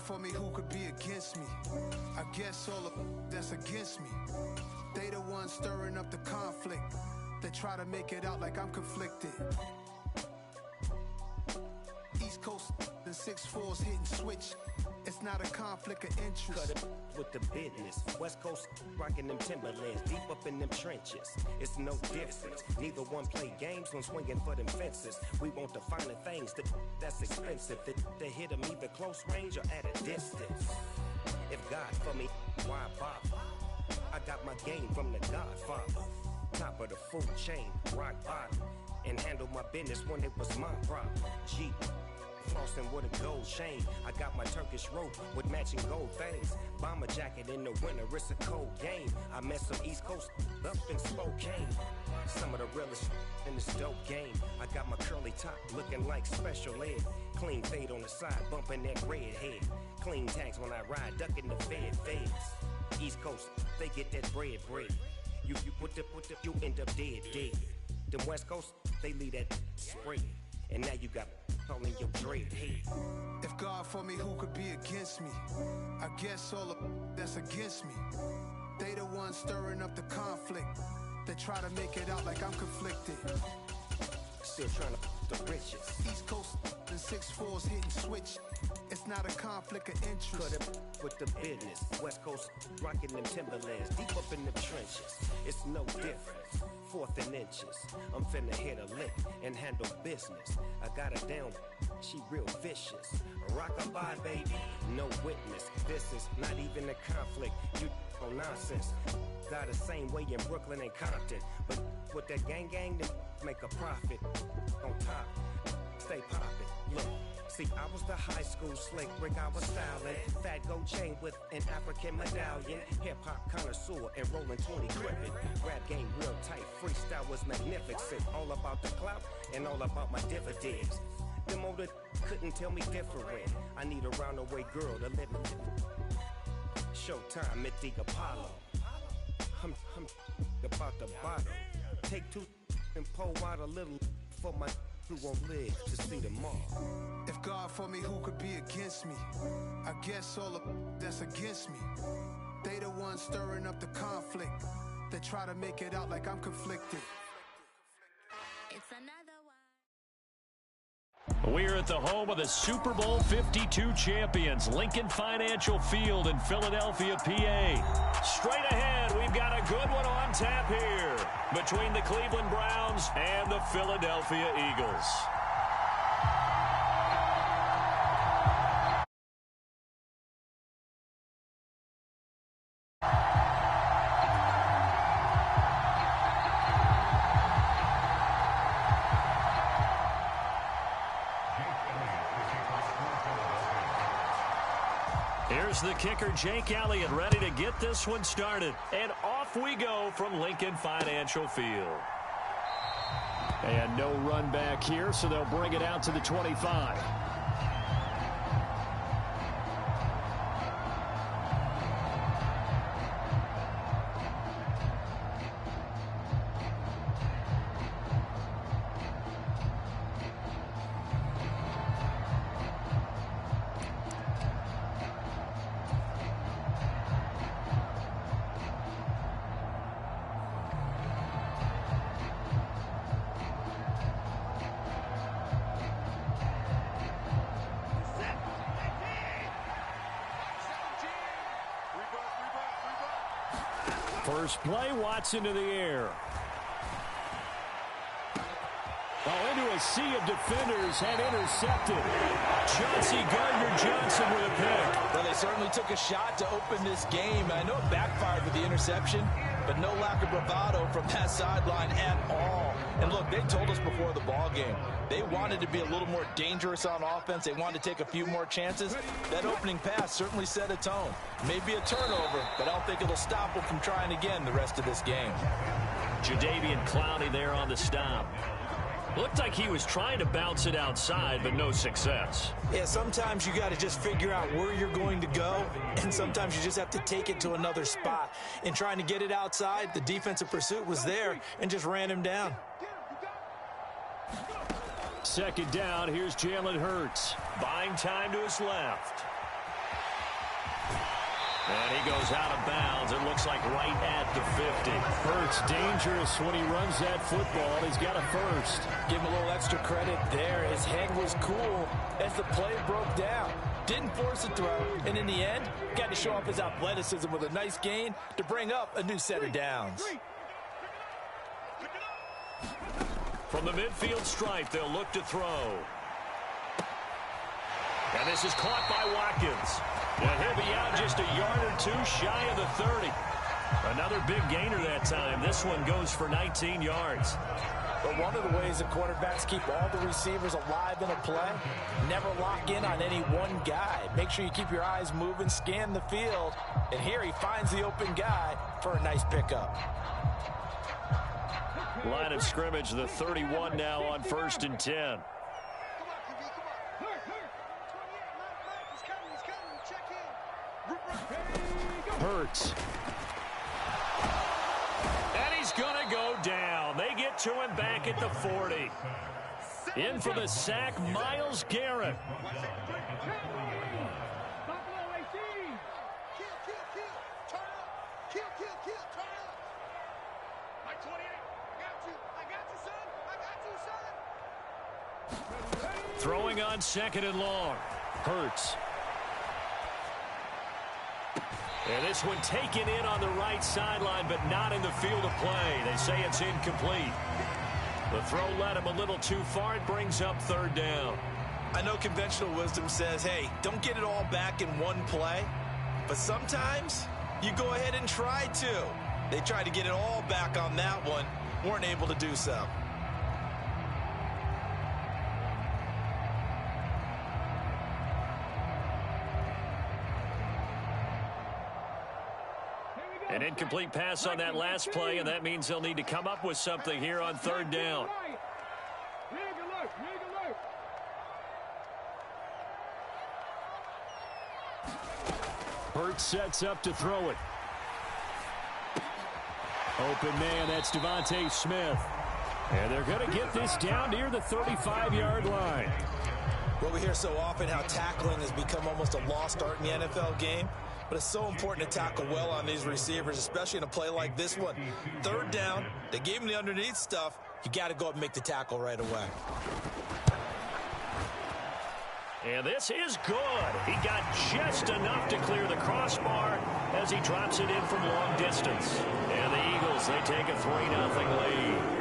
for me, who could be against me? I guess all of that's against me. They the ones stirring up the conflict. They try to make it out like I'm conflicted. East Coast and 6'4's hitting switch. It's not a conflict of interest. Cut it with the business. West Coast rocking them Timberlands, deep up in them trenches. It's no difference. Neither one play games when swinging for them fences. We want the finer things that's expensive. They hit them either close range or at a distance. If God for me, why bother? I got my game from the Godfather. Top of the food chain, rock bottom. And handle my business when it was my problem. G. Flossing with a gold chain. I got my Turkish rope with matching gold things. Bomber jacket in the winter, it's a cold game. I met some East Coast up in Spokane. Some of the realest in this dope game. I got my curly top looking like special ed. Clean fade on the side, bumping that red head. Clean tags when I ride, ducking the feds. East Coast, they get that bread. You put the, you end up dead. Them West Coast, they leave that spread. And now you got calling your dread head. If God for me, who could be against me? I guess all of that's against me. They the ones stirring up the conflict. They try to make it out like I'm conflicted. Still trying to the riches. East Coast and 6'4's hitting switch. It's not a conflict of interest. Cut it with the business. West Coast rocking them Timberlands, deep up in the trenches. It's no difference. 4th and inches. I'm finna hit a lick and handle business. I got her down, she real vicious. Rock-a-bye, baby, no witness. This is not even a conflict. You on nonsense. Got the same way in Brooklyn and Compton. But with that gang, they make a profit. On top, stay poppin'. Look. See, I was the high school slick Rick, I was styling. Fat gold chain with an African medallion. Hip-hop connoisseur and rolling 20 gripping. Rap game real tight, freestyle was magnificent. All about the clout and all about my dividends. Them older couldn't tell me different. I need a roundaway girl to live in. Showtime at the Apollo. I'm about the bottle. Take 2 and pour out a little for my who won't live to see tomorrow. If God for me, who could be against me? I guess all of that's against me. They the ones stirring up the conflict. They try to make it out like I'm conflicted. It's another one. We're at the home of the Super Bowl 52 champions, Lincoln Financial Field in Philadelphia, PA. Straight ahead, we've got a good one on tap here between the Cleveland Browns and the Philadelphia Eagles. Here's the kicker, Jake Elliott, ready to get this one started. And off we go from Lincoln Financial Field. And no run back here, so they'll bring it out to the 25. First play, Watson to the air. Into a sea of defenders and intercepted. Chauncey Gardner-Johnson with a pick. Well, they certainly took a shot to open this game. I know it backfired with the interception, but no lack of bravado from that sideline at all. And look, they told us before the ball game, they wanted to be a little more dangerous on offense. They wanted to take a few more chances. That opening pass certainly set a tone. Maybe a turnover, but I don't think it'll stop them from trying again the rest of this game. Jadeveon Clowney there on the stop. Looked like he was trying to bounce it outside, but no success. Yeah, sometimes you got to just figure out where you're going to go, and sometimes you just have to take it to another spot. In trying to get it outside, the defensive pursuit was there and just ran him down. Second down, here's Jalen Hurts. Buying time to his left. And he goes out of bounds. It looks like right at the 50. Hurts dangerous when he runs that football. He's got a first. Give him a little extra credit there. His head was cool as the play broke down. Didn't force a throw, and in the end, got to show off his athleticism with a nice gain to bring up a new set of downs. From the midfield stripe, they'll look to throw. And this is caught by Watkins. And he'll be out just a yard or two shy of the 30. Another big gainer that time. This one goes for 19 yards. But one of the ways the quarterbacks keep all the receivers alive in a play, never lock in on any one guy. Make sure you keep your eyes moving, scan the field. And here he finds the open guy for a nice pickup. Line of scrimmage, the 31 now on 1st and 10. Hurts. And he's going to go down. They get to him back at the 40. In for the sack, Myles Garrett. Throwing on 2nd and long. Hurts. And this one taken in on the right sideline, but not in the field of play. They say it's incomplete. The throw led him a little too far. It brings up 3rd down. I know conventional wisdom says, hey, don't get it all back in one play. But sometimes you go ahead and try to. They tried to get it all back on that one. Weren't able to do so. An incomplete pass on that last play, and that means they'll need to come up with something here on 3rd down. Hurts sets up to throw it. Open man, that's Devontae Smith. And they're going to get this down near the 35-yard line. Well, we hear so often how tackling has become almost a lost art in the NFL game. But it's so important to tackle well on these receivers, especially in a play like this one. 3rd down, they gave him the underneath stuff. You got to go up and make the tackle right away. And this is good. He got just enough to clear the crossbar as he drops it in from long distance. And the Eagles, they take a 3-0 lead.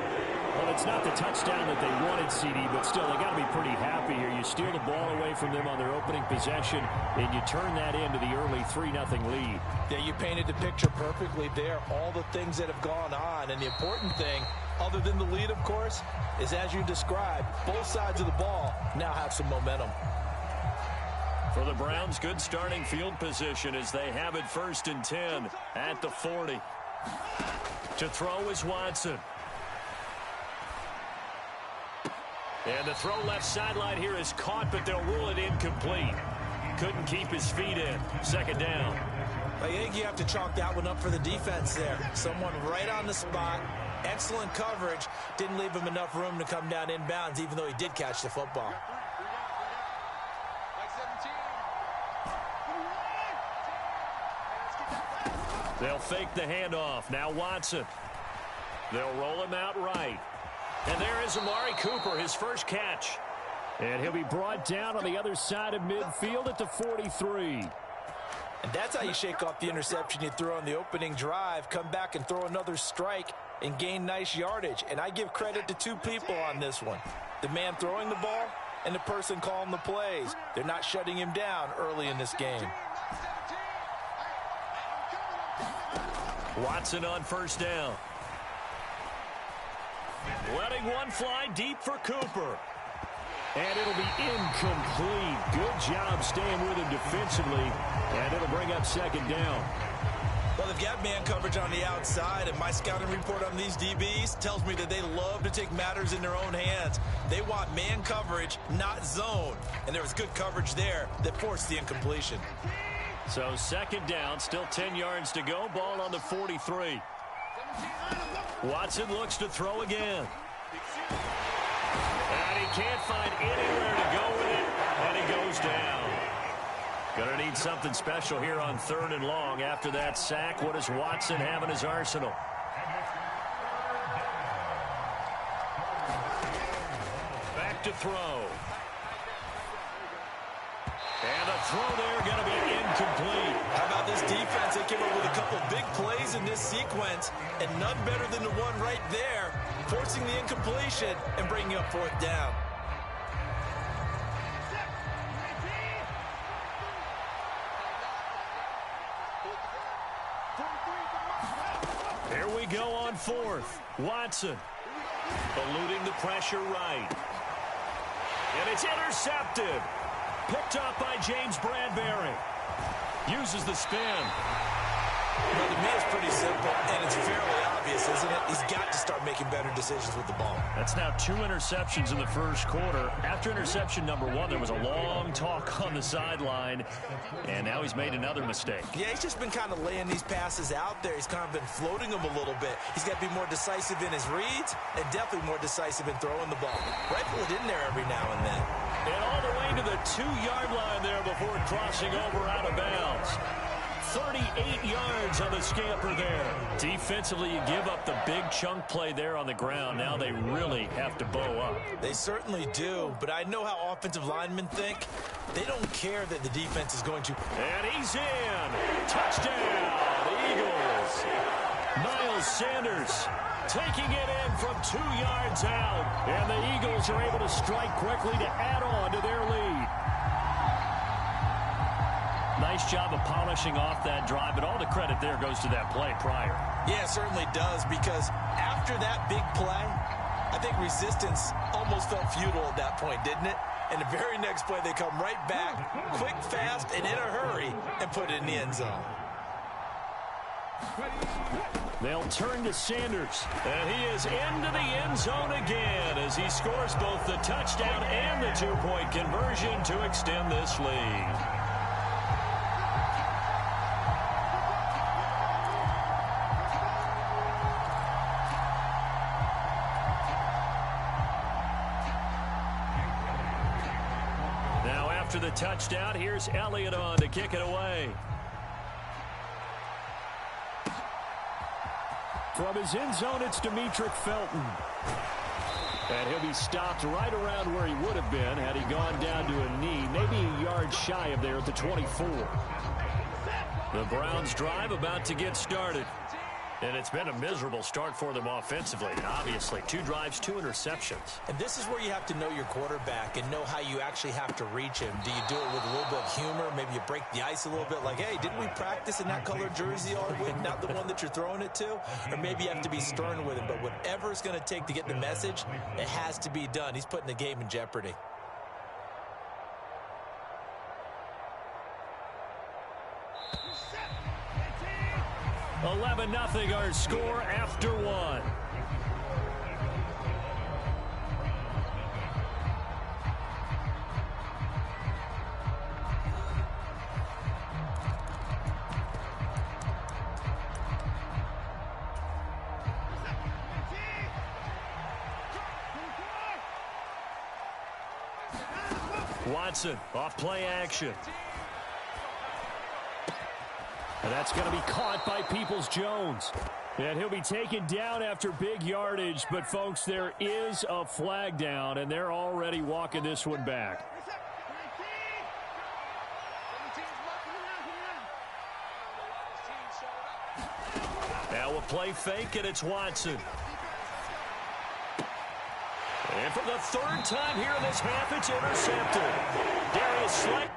Well, it's not the touchdown that they wanted, CD, but still, they got to be pretty happy here. You steal the ball away from them on their opening possession, and you turn that into the early 3-0 lead. Yeah, you painted the picture perfectly there. All the things that have gone on, and the important thing, other than the lead, of course, is as you described, both sides of the ball now have some momentum. For the Browns, good starting field position as they have it 1st and 10 at the 40. To throw is Watson. And the throw left sideline here is caught, but they'll rule it incomplete. Couldn't keep his feet in. 2nd down. I think you have to chalk that one up for the defense there. Someone right on the spot. Excellent coverage. Didn't leave him enough room to come down inbounds, even though he did catch the football. They'll fake the handoff. Now Watson. They'll roll him out right. And there is Amari Cooper, his first catch. And he'll be brought down on the other side of midfield at the 43. And that's how you shake off the interception you threw on the opening drive. Come back and throw another strike and gain nice yardage. And I give credit to 2 people on this one. The man throwing the ball and the person calling the plays. They're not shutting him down early in this game. Watson on 1st down. Letting one fly deep for Cooper. And it'll be incomplete. Good job staying with him defensively. And it'll bring up 2nd down. Well, they've got man coverage on the outside, and my scouting report on these DBs tells me that they love to take matters in their own hands. They want man coverage, not zone. And there was good coverage there that forced the incompletion. So 2nd down, still 10 yards to go. Ball on the 43. Watson looks to throw again. And he can't find anywhere to go with it, and he goes down. Gonna need something special here on 3rd and long. After that sack, what does Watson have in his arsenal? Back to throw. And the throw there going to be incomplete. How about this defense? They came up with a couple big plays in this sequence, and none better than the one right there, forcing the incompletion and bringing up 4th down. Here we go on 4th. Watson eluding the pressure right. And it's intercepted. Picked off by James Bradbury. Uses the spin. Well, to me, it's pretty simple, and it's fairly obvious, isn't it? He's got to start making better decisions with the ball. That's now 2 interceptions in the first quarter. After interception number 1, there was a long talk on the sideline, and now he's made another mistake. Yeah, he's just been kind of laying these passes out there. He's kind of been floating them a little bit. He's got to be more decisive in his reads and definitely more decisive in throwing the ball. Rifle it in there every now and then. And all the way to the 2-yard line there before crossing over out of bounds. 38 yards on the scamper there. Defensively, you give up the big chunk play there on the ground. Now they really have to bow up. They certainly do, but I know how offensive linemen think. They don't care that the defense is going to. And he's in. Touchdown, Eagles. Miles Sanders taking it in from 2 yards out. And the Eagles are able to strike quickly to add on to their lead. Nice job of polishing off that drive, but all the credit there goes to that play prior. Yeah, it certainly does, because after that big play, I think resistance almost felt futile at that point, didn't it? And the very next play, they come right back, quick, fast, and in a hurry, and put it in the end zone. They'll turn to Sanders, and he is into the end zone again as he scores both the touchdown and the 2-point conversion to extend this lead. After the touchdown, here's Elliott on to kick it away. From his end zone, it's Demetric Felton. And he'll be stopped right around where he would have been had he gone down to a knee, maybe a yard shy of there at the 24. The Browns drive about to get started. And it's been a miserable start for them offensively. And obviously, 2 drives, 2 interceptions. And this is where you have to know your quarterback and know how you actually have to reach him. Do you do it with a little bit of humor? Maybe you break the ice a little bit like, hey, didn't we practice in that colored jersey all week, not the one that you're throwing it to? Or maybe you have to be stern with him. But whatever it's going to take to get the message, it has to be done. He's putting the game in jeopardy. 11-0 our score after 1. Watson off play action. And that's going to be caught by Peoples-Jones. And he'll be taken down after big yardage. But, folks, there is a flag down, and they're already walking this one back. Now a play fake, and it's Watson. And for the 3rd time here in this half, it's intercepted. Darius Slay.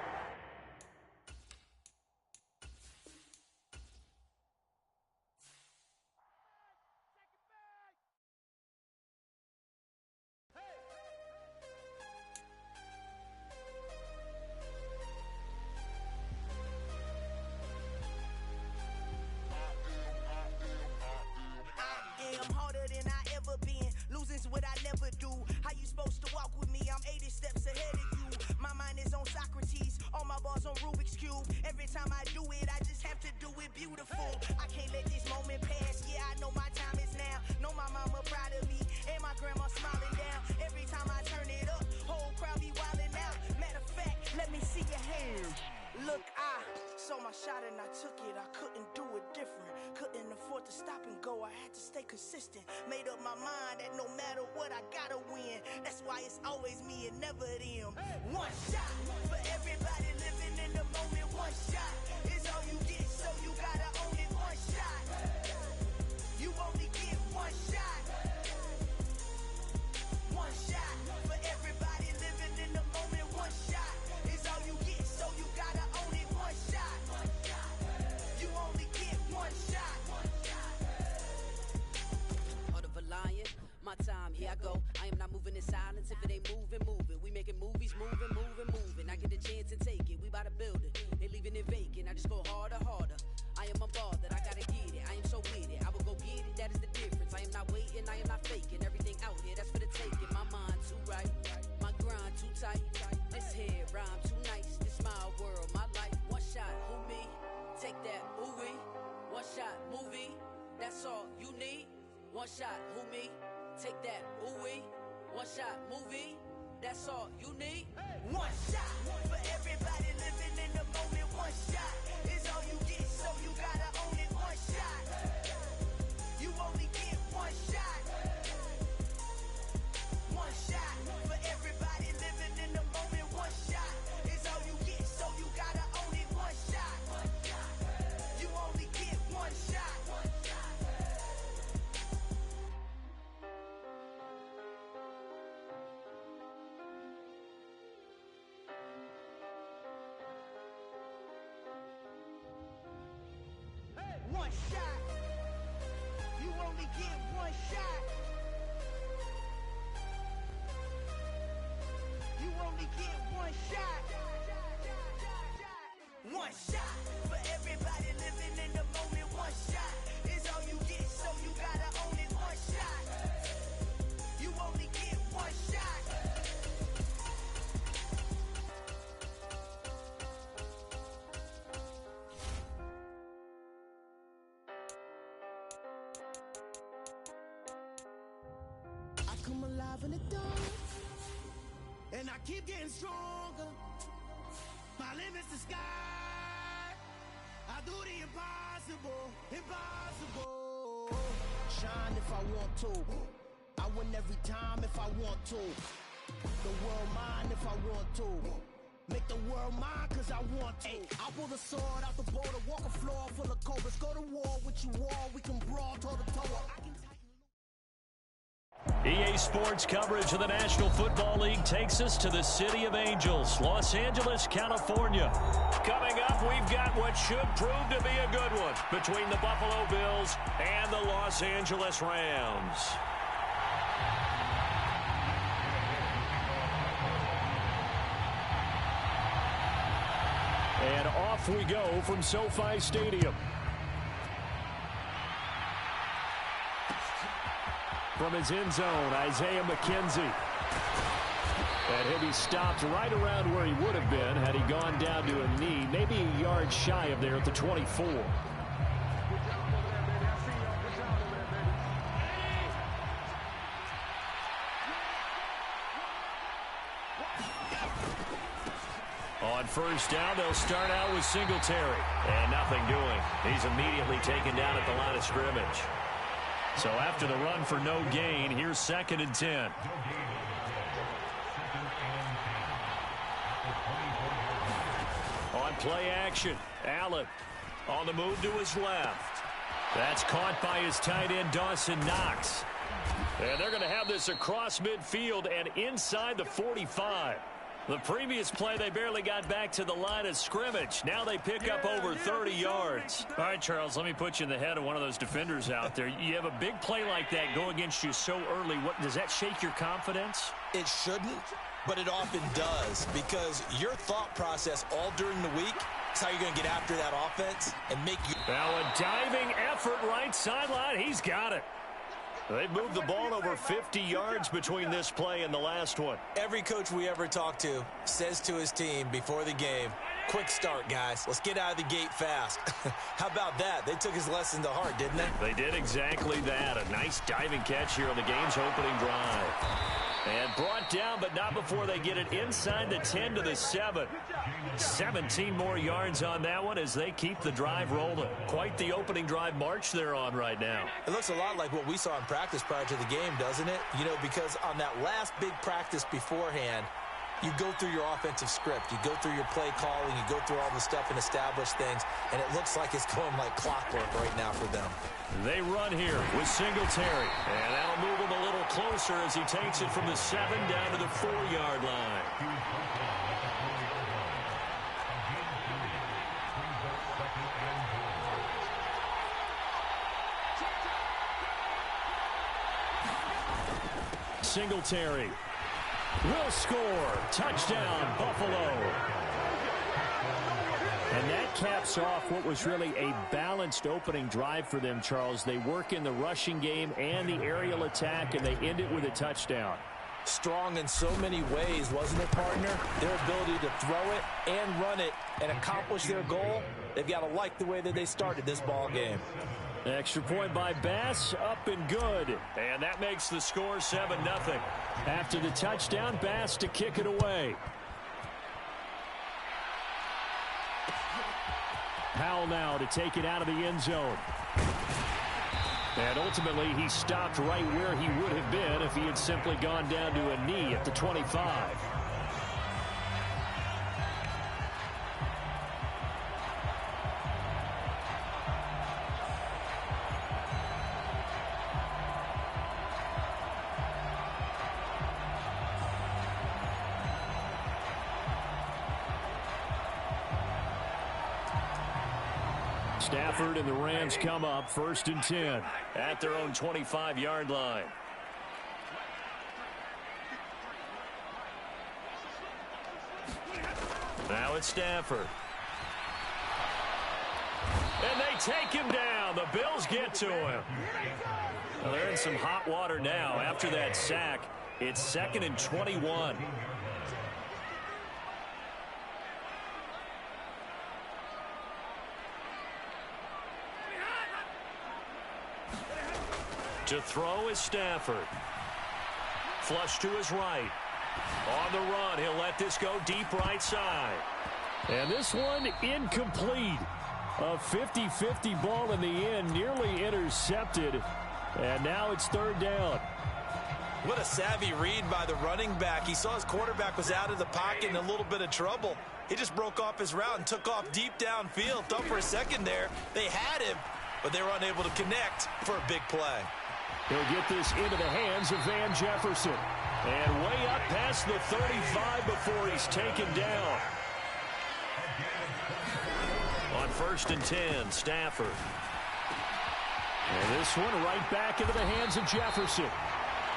Look saw my shot and I took it. I couldn't do it different. Couldn't afford to stop and go. I had to stay consistent. Made up my mind that no matter what, I gotta win. That's why it's always me and never them. One shot for everybody living in the moment. One shot is all you get, so you gotta own it. One shot. You only get one shot. One shot for everybody living in the moment. One shot is all you get, so you gotta own it. One shot. You only get one shot. Heart of a lion, my time, here I go. I am not moving in silence. If it ain't moving, moving. We making movies, moving, moving, moving. I get a chance to take it. We bout to build it. They leaving it vacant. I just go harder, harder. I am a ball that I gotta get it. I am so with it. I will go get it. That is the difference. I am not waiting. I am not faking. Everything out here, that's for the taking. My mind too right. My grind too tight. This head rhyme too nice. This my world, my life. One shot, who me? Take that, ooh-wee. One shot, movie. That's all you need. One shot, who me? Take that, ooh-wee. One shot, movie. That's all you need. One shot for everybody living in the moment. One shot is all you get, so you gotta own it. One shot. You only get one shot. One shot for everybody living in the moment. One shot is all you get, so you gotta own it. One shot. You only get one shot. One shot. You only get one shot. You only get one shot. One shot for everybody living in the moment. One shot is all you get, so you gotta own it. One shot. You only get one shot. Come alive in the dark, and I keep getting stronger. My limit's the sky. I do the impossible, impossible. Shine if I want to. I win every time if I want to. The world mine if I want to. Make the world mine cause I want to. I pull the sword out the border, walk a floor full of cobras. Go to war with you all, we can brawl toe to toe. EA Sports coverage of the National Football League takes us to the City of Angels, Los Angeles, California. Coming up, we've got what should prove to be a good one between the Buffalo Bills and the Los Angeles Rams. And off we go from SoFi Stadium. From his end zone, Isaiah McKenzie. And he'll be stopped right around where he would have been had he gone down to a knee, maybe a yard shy of there at the 24. On first down, they'll start out with Singletary. And nothing doing. He's immediately taken down at the line of scrimmage. So after the run for no gain, here's 2nd and 10. On play action, Allen on the move to his left. That's caught by his tight end, Dawson Knox. And they're going to have this across midfield and inside the 45. The previous play, they barely got back to the line of scrimmage. Now they pick up over 30 yards. All right, Charles, let me put you in the head of one of those defenders out there. You have a big play like that go against you so early. What does that shake your confidence? It shouldn't, but it often does, because your thought process all during the week is how you're going to get after that offense and make you. Now a diving effort right sideline. He's got it. They've moved the ball over 50 yards between this play and the last one. Every coach we ever talk to says to his team before the game, Quick start, guys. Let's get out of the gate fast. How about that? They took his lesson to heart, didn't they? They did exactly that. A nice diving catch here on the game's opening drive. And brought down, but not before they get it inside the 10 to the 7. 17 more yards on that one as they keep the drive rolling. Quite the opening drive march they're on right now. It looks a lot like what we saw in practice prior to the game, doesn't it? You know, because on that last big practice beforehand, you go through your offensive script. You go through your play calling. You go through all the stuff and establish things. And it looks like it's going like clockwork right now for them. They run here with Singletary. And that'll move him a little closer as he takes it from the 7 down to the 4-yard line. Singletary will score. Touchdown, Buffalo. And that caps off what was really a balanced opening drive for them, Charles. They work in the rushing game and the aerial attack, and they end it with a touchdown. Strong in so many ways, wasn't it, partner? Their ability to throw it and run it and accomplish their goal, they've got to like the way that they started this ball game. Extra point by Bass, up and good. And that makes the score 7-0. After the touchdown, Bass to kick it away. Powell now to take it out of the end zone. And ultimately, he stopped right where he would have been if he had simply gone down to a knee at the 25. Stafford and the Rams come up 1st and 10 at their own 25-yard line. Now it's Stafford. And they take him down. The Bills get to him. Well, they're in some hot water now after that sack. It's 2nd and 21. To throw is Stafford. Flush to his right. On the run, he'll let this go deep right side. And this one incomplete. A 50-50 ball in the end, nearly intercepted. And now it's 3rd down. What a savvy read by the running back. He saw his quarterback was out of the pocket in a little bit of trouble. He just broke off his route and took off deep downfield. Thought for a second there they had him, but they were unable to connect for a big play. He'll get this into the hands of Van Jefferson. And way up past the 35 before he's taken down. On 1st and 10, Stafford. And this one right back into the hands of Jefferson.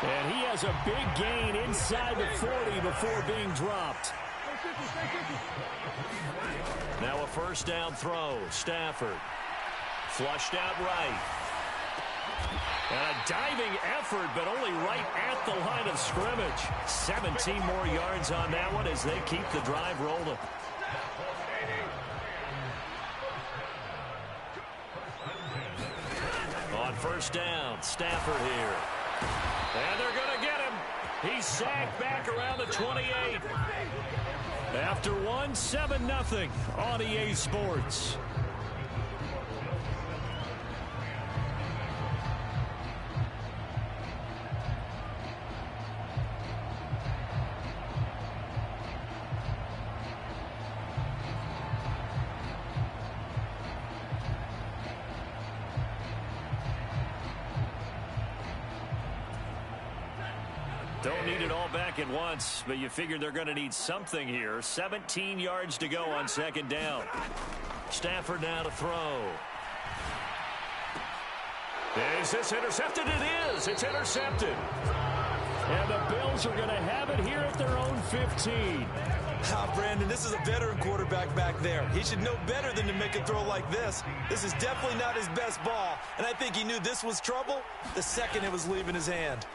And he has a big gain inside the 40 before being dropped. Now a 1st down throw. Stafford. Flushed out right. And a diving effort, but only right at the line of scrimmage. 17 more yards on that one as they keep the drive rolling. On 1st down, Stafford here. And they're going to get him. He's sacked back around the 28. After one, 7-0 on EA Sports. Don't need it all back at once, but you figure they're going to need something here. 17 yards to go on 2nd down. Stafford now to throw. Is this intercepted? It is. It's intercepted. And the Bills are going to have it here at their own 15. Brandon, this is a veteran quarterback back there. He should know better than to make a throw like this. This is definitely not his best ball, and I think he knew this was trouble the second it was leaving his hand.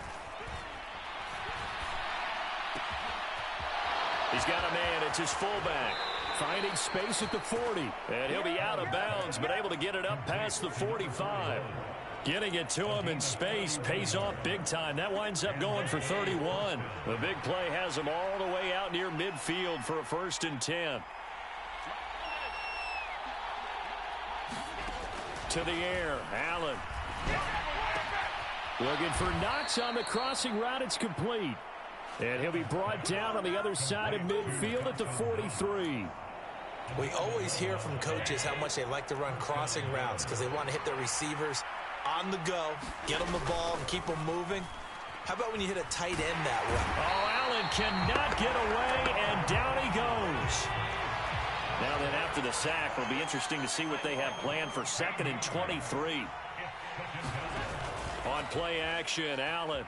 He's got a man. It's his fullback. Finding space at the 40. And he'll be out of bounds, but able to get it up past the 45. Getting it to him in space pays off big time. That winds up going for 31. The big play has him all the way out near midfield for a 1st and 10. To the air, Allen. Looking for Knox on the crossing route. It's complete. And he'll be brought down on the other side of midfield at the 43. We always hear from coaches how much they like to run crossing routes because they want to hit their receivers on the go, get them the ball, and keep them moving. How about when you hit a tight end that way? Oh, Allen cannot get away, and down he goes. Now then, after the sack, it'll be interesting to see what they have planned for 2nd and 23. On play action, Allen.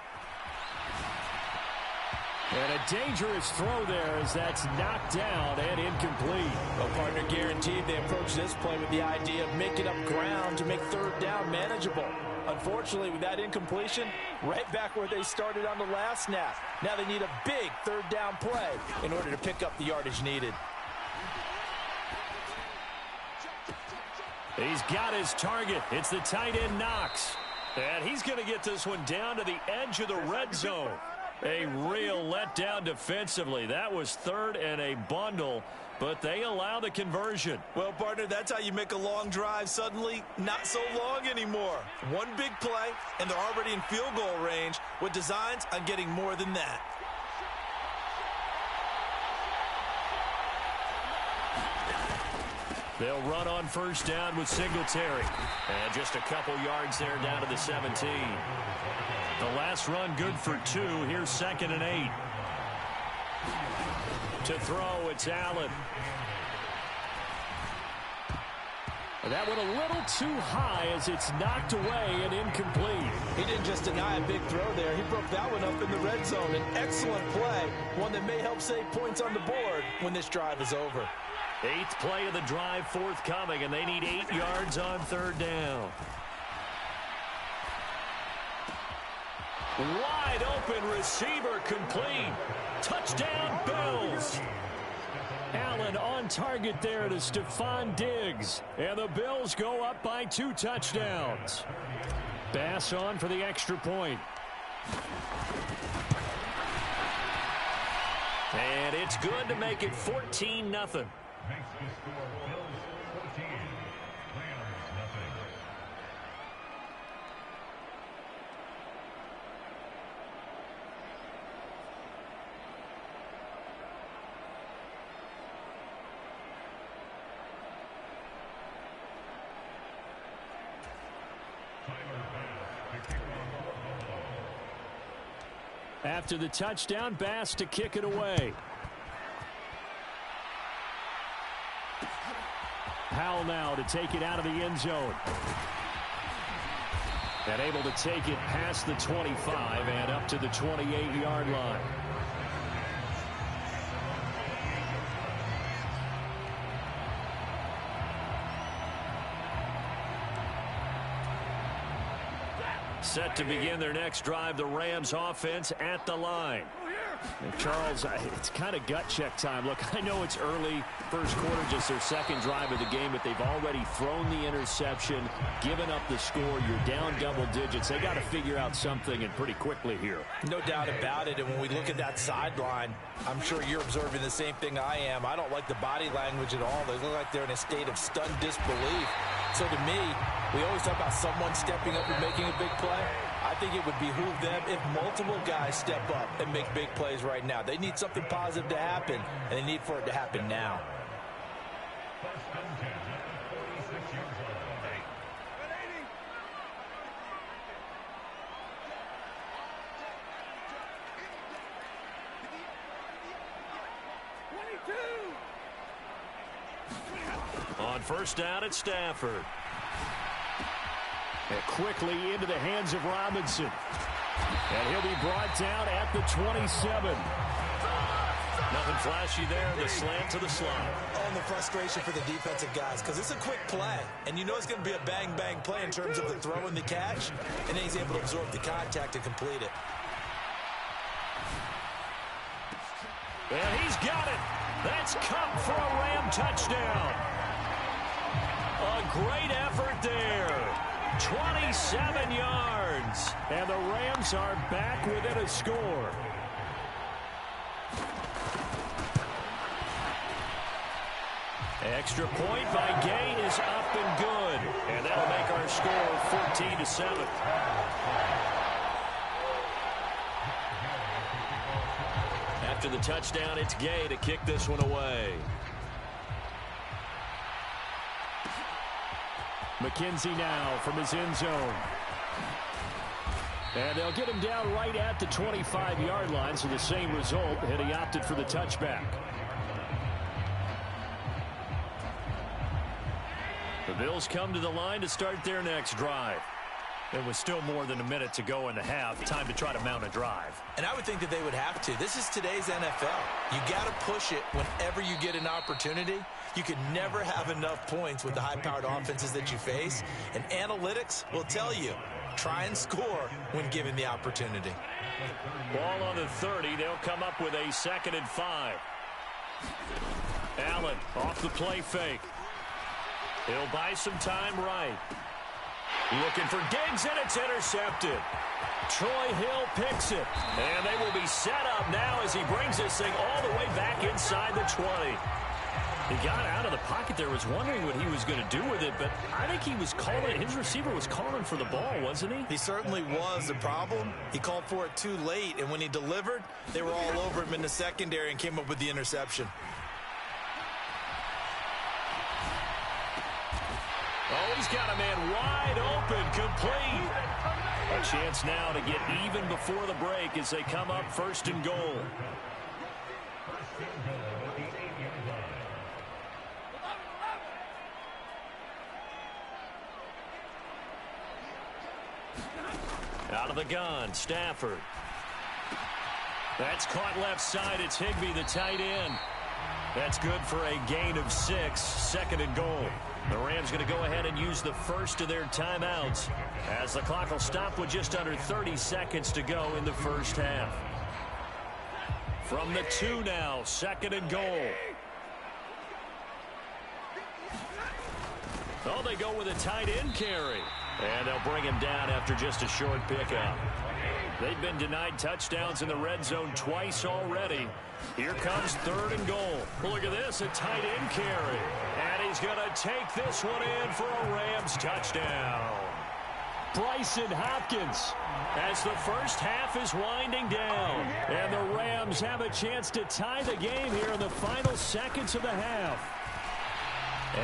And a dangerous throw there as that's knocked down and incomplete. Well, partner, guaranteed they approach this play with the idea of making up ground to make 3rd down manageable. Unfortunately, with that incompletion, right back where they started on the last snap. Now they need a big 3rd down play in order to pick up the yardage needed. He's got his target. It's the tight end Knox. And he's going to get this one down to the edge of the red zone. A real letdown defensively. That was 3rd and a bundle, but they allow the conversion. Well, partner, that's how you make a long drive suddenly not so long anymore. One big play, and they're already in field goal range with designs on getting more than that. They'll run on 1st down with Singletary. And just a couple yards there down to the 17. The last run good for 2. Here's 2nd and 8. To throw, it's Allen. That one a little too high as it's knocked away and incomplete. He didn't just deny a big throw there. He broke that one up in the red zone. An excellent play, one that may help save points on the board when this drive is over. 8th play of the drive forthcoming, and they need 8 yards on 3rd down. Wide open receiver complete. Touchdown, Bills. Allen on target there to Stephon Diggs. And the Bills go up by 2 touchdowns. Bass on for the extra point. And it's good to make it 14-0. After the touchdown, Bass to kick it away. Powell now to take it out of the end zone. And able to take it past the 25 and up to the 28-yard line. Set to begin their next drive, the Rams offense at the line. And Charles, it's kind of gut check time. Look, I know it's early, first quarter, just their 2nd drive of the game, but they've already thrown the interception, given up the score. You're down double digits. They got to figure out something, and pretty quickly here. No doubt about it. And when we look at that sideline, I'm sure you're observing the same thing I am. I don't like the body language at all. They look like they're in a state of stunned disbelief. So to me, we always talk about someone stepping up and making a big play. I think it would behoove them if multiple guys step up and make big plays right now. They need something positive to happen, and they need for it to happen now. On 1st down, it's Stafford. And quickly into the hands of Robinson. And he'll be brought down at the 27. Nothing flashy there. The slant to the slot. And the frustration for the defensive guys, because it's a quick play. And you know it's going to be a bang-bang play in terms of the throw and the catch. And then he's able to absorb the contact and complete it. And he's got it. That's Cup for a Ram touchdown. A great effort there. 27 yards. And the Rams are back within a score. Extra point by Gay is up and good. And that'll make our score 14-7. After the touchdown, it's Gay to kick this one away. McKenzie now from his end zone. And they'll get him down right at the 25-yard line, so the same result, and he opted for the touchback. The Bills come to the line to start their next drive. There was still more than a minute to go in the half. Time to try to mount a drive. And I would think that they would have to. This is today's NFL. You got to push it whenever you get an opportunity. You can never have enough points with the high-powered offenses that you face. And analytics will tell you, try and score when given the opportunity. Ball on the 30. They'll come up with a 2nd and 5. Allen off the play fake. He'll buy some time right. Looking for Diggs, and it's intercepted. Troy Hill picks it. And they will be set up now as he brings this thing all the way back inside the 20. He got out of the pocket there, was wondering what he was going to do with it, but I think he was calling, his receiver was calling for the ball, wasn't he? He certainly was. The problem, he called for it too late, and when he delivered, they were all over him in the secondary and came up with the interception. Oh, he's got a man wide open, complete. A chance now to get even before the break as they come up 1st and goal. Out of the gun, Stafford. That's caught left side. It's Higbee, the tight end. That's good for a gain of 6, 2nd and goal. The Rams going to go ahead and use the first of their timeouts as the clock will stop with just under 30 seconds to go in the first half. From the 2 now, 2nd and goal. Oh, they go with a tight end carry. And they'll bring him down after just a short pickup. They've been denied touchdowns in the red zone twice already. Here comes 3rd and goal. Well, look at this, a tight end carry. And he's going to take this one in for a Rams touchdown. Bryson Hopkins as the first half is winding down. And the Rams have a chance to tie the game here in the final seconds of the half.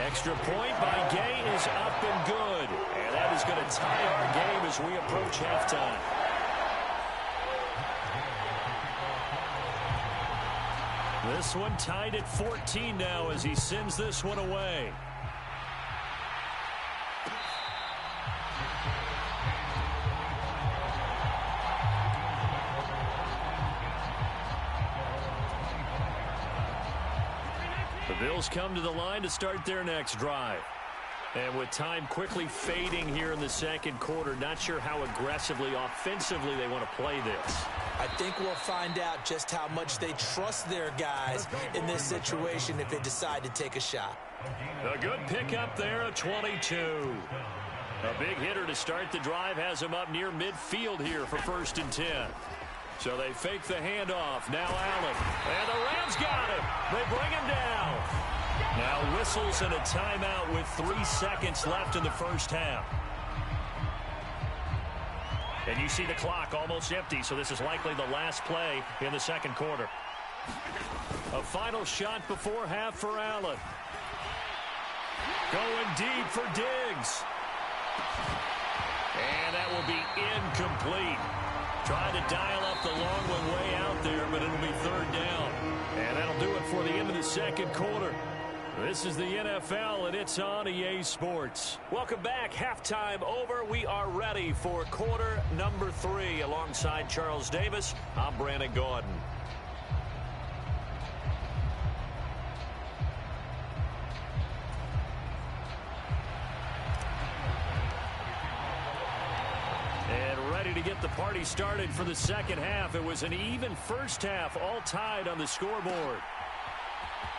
Extra point by Gay is up and good. And that is going to tie our game as we approach halftime. This one tied at 14 now as he sends this one away. The Bills come to the line to start their next drive. And with time quickly fading here in the second quarter, not sure how aggressively, offensively they want to play this. I think we'll find out just how much they trust their guys in this situation if they decide to take a shot. A good pickup there, a 22. A big hitter to start the drive has him up near midfield here for 1st and 10. So they fake the handoff. Now Allen. And the Rams got him. They bring him down. Now whistles and a timeout with 3 seconds left in the first half. And you see the clock almost empty, so this is likely the last play in the second quarter. A final shot before half for Allen. Going deep for Diggs. And that will be incomplete. Trying to dial up the long one way out there, but it'll be 3rd down. And that'll do it for the end of the second quarter. This is the NFL, and it's on EA Sports. Welcome back. Halftime over. We are ready for quarter number 3. Alongside Charles Davis, I'm Brandon Gordon. And ready to get the party started for the second half. It was an even first half, all tied on the scoreboard.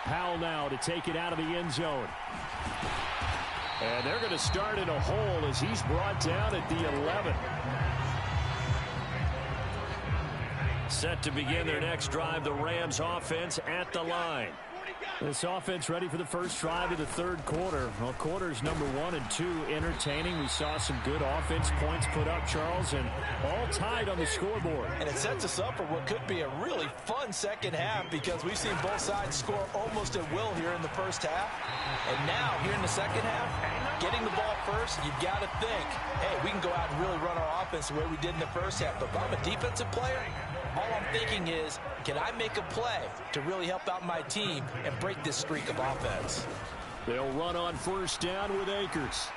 Powell now to take it out of the end zone. And they're going to start in a hole as he's brought down at the 11. Set to begin their next drive, the Rams offense at the line. This offense ready for the first drive of the third quarter. Well, quarters number 1 and 2 entertaining. We saw some good offense points put up, Charles, and all tied on the scoreboard. And it sets us up for what could be a really fun second half because we've seen both sides score almost at will here in the first half. And now, here in the second half, getting the ball first, you've got to think, hey, we can go out and really run our offense the way we did in the first half. But if I'm a defensive player, all I'm thinking is, can I make a play to really help out my team and break this streak of offense? They'll run on first down with Akers.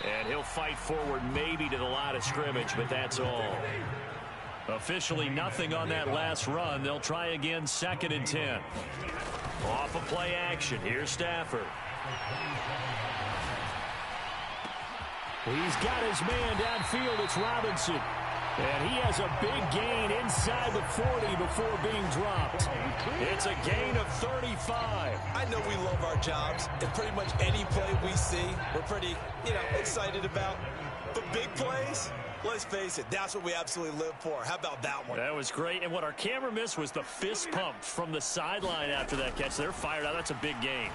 And he'll fight forward maybe to the line of scrimmage, but that's all. Officially nothing on that last run. They'll try again, 2nd and 10. Off of play action. Here's Stafford. He's got his man downfield. It's Robinson. And he has a big gain inside the 40 before being dropped. It's a gain of 35. I know we love our jobs, and pretty much any play we see, we're pretty, excited about. But big plays, let's face it, that's what we absolutely live for. How about that one? That was great. And what our camera missed was the fist pump from the sideline after that catch. They're fired out. That's a big gain.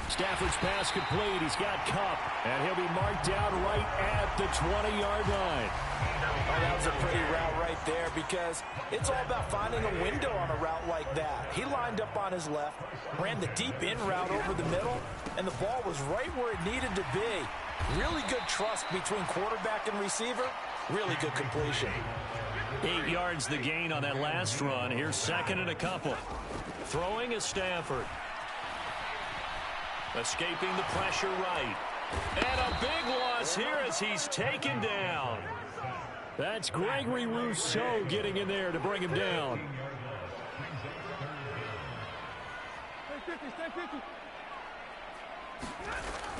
Stafford's pass complete. He's got Kupp, and he'll be marked down right at the 20-yard line. Oh, that was a pretty route right there because it's all about finding a window on a route like that. He lined up on his left, ran the deep in route over the middle, and the ball was right where it needed to be. Really good trust between quarterback and receiver. Really good completion. 8 yards the gain on that last run. Here's 2nd and a couple. Throwing is Stafford. Escaping the pressure right. And a big loss here as he's taken down. That's Gregory Rousseau getting in there to bring him down.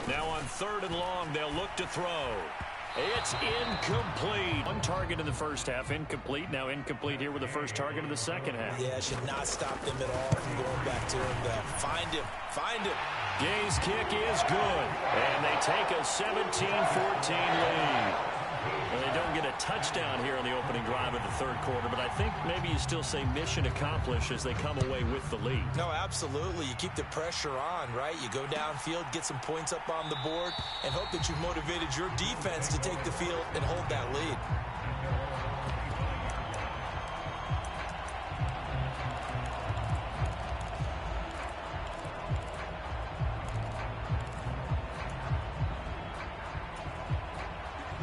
Now on 3rd and long, they'll look to throw. It's incomplete. One target in the first half, incomplete. Now incomplete here with the first target of the second half. Yeah, should not stop them at all from going back to him, though. Find him. Find him. Gay's kick is good. And they take a 17-14 lead. Well, they don't get a touchdown here on the opening drive of the third quarter, but I think maybe you still say mission accomplished as they come away with the lead. No, absolutely. You keep the pressure on, right? You go downfield, get some points up on the board, and hope that you've motivated your defense to take the field and hold that lead.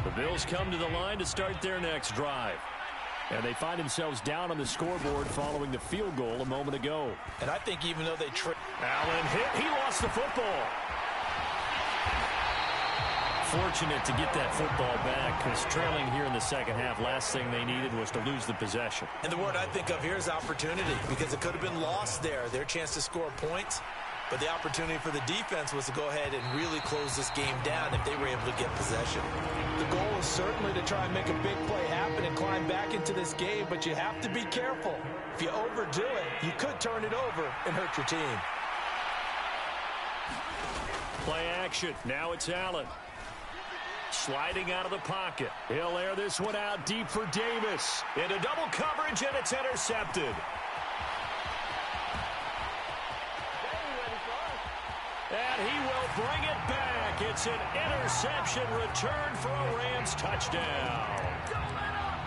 The Bills come to the line to start their next drive. And they find themselves down on the scoreboard following the field goal a moment ago. And I think even though they Allen hit, he lost the football. Fortunate to get that football back because trailing here in the second half, last thing they needed was to lose the possession. And the word I think of here is opportunity because it could have been lost there. Their chance to score points. But the opportunity for the defense was to go ahead and really close this game down if they were able to get possession. The goal is certainly to try and make a big play happen and climb back into this game, but you have to be careful. If you overdo it, you could turn it over and hurt your team. Play action. Now it's Allen. Sliding out of the pocket. He'll air this one out deep for Davis. Into double coverage, and it's intercepted. And he will bring it back. It's an interception return for a Rams touchdown.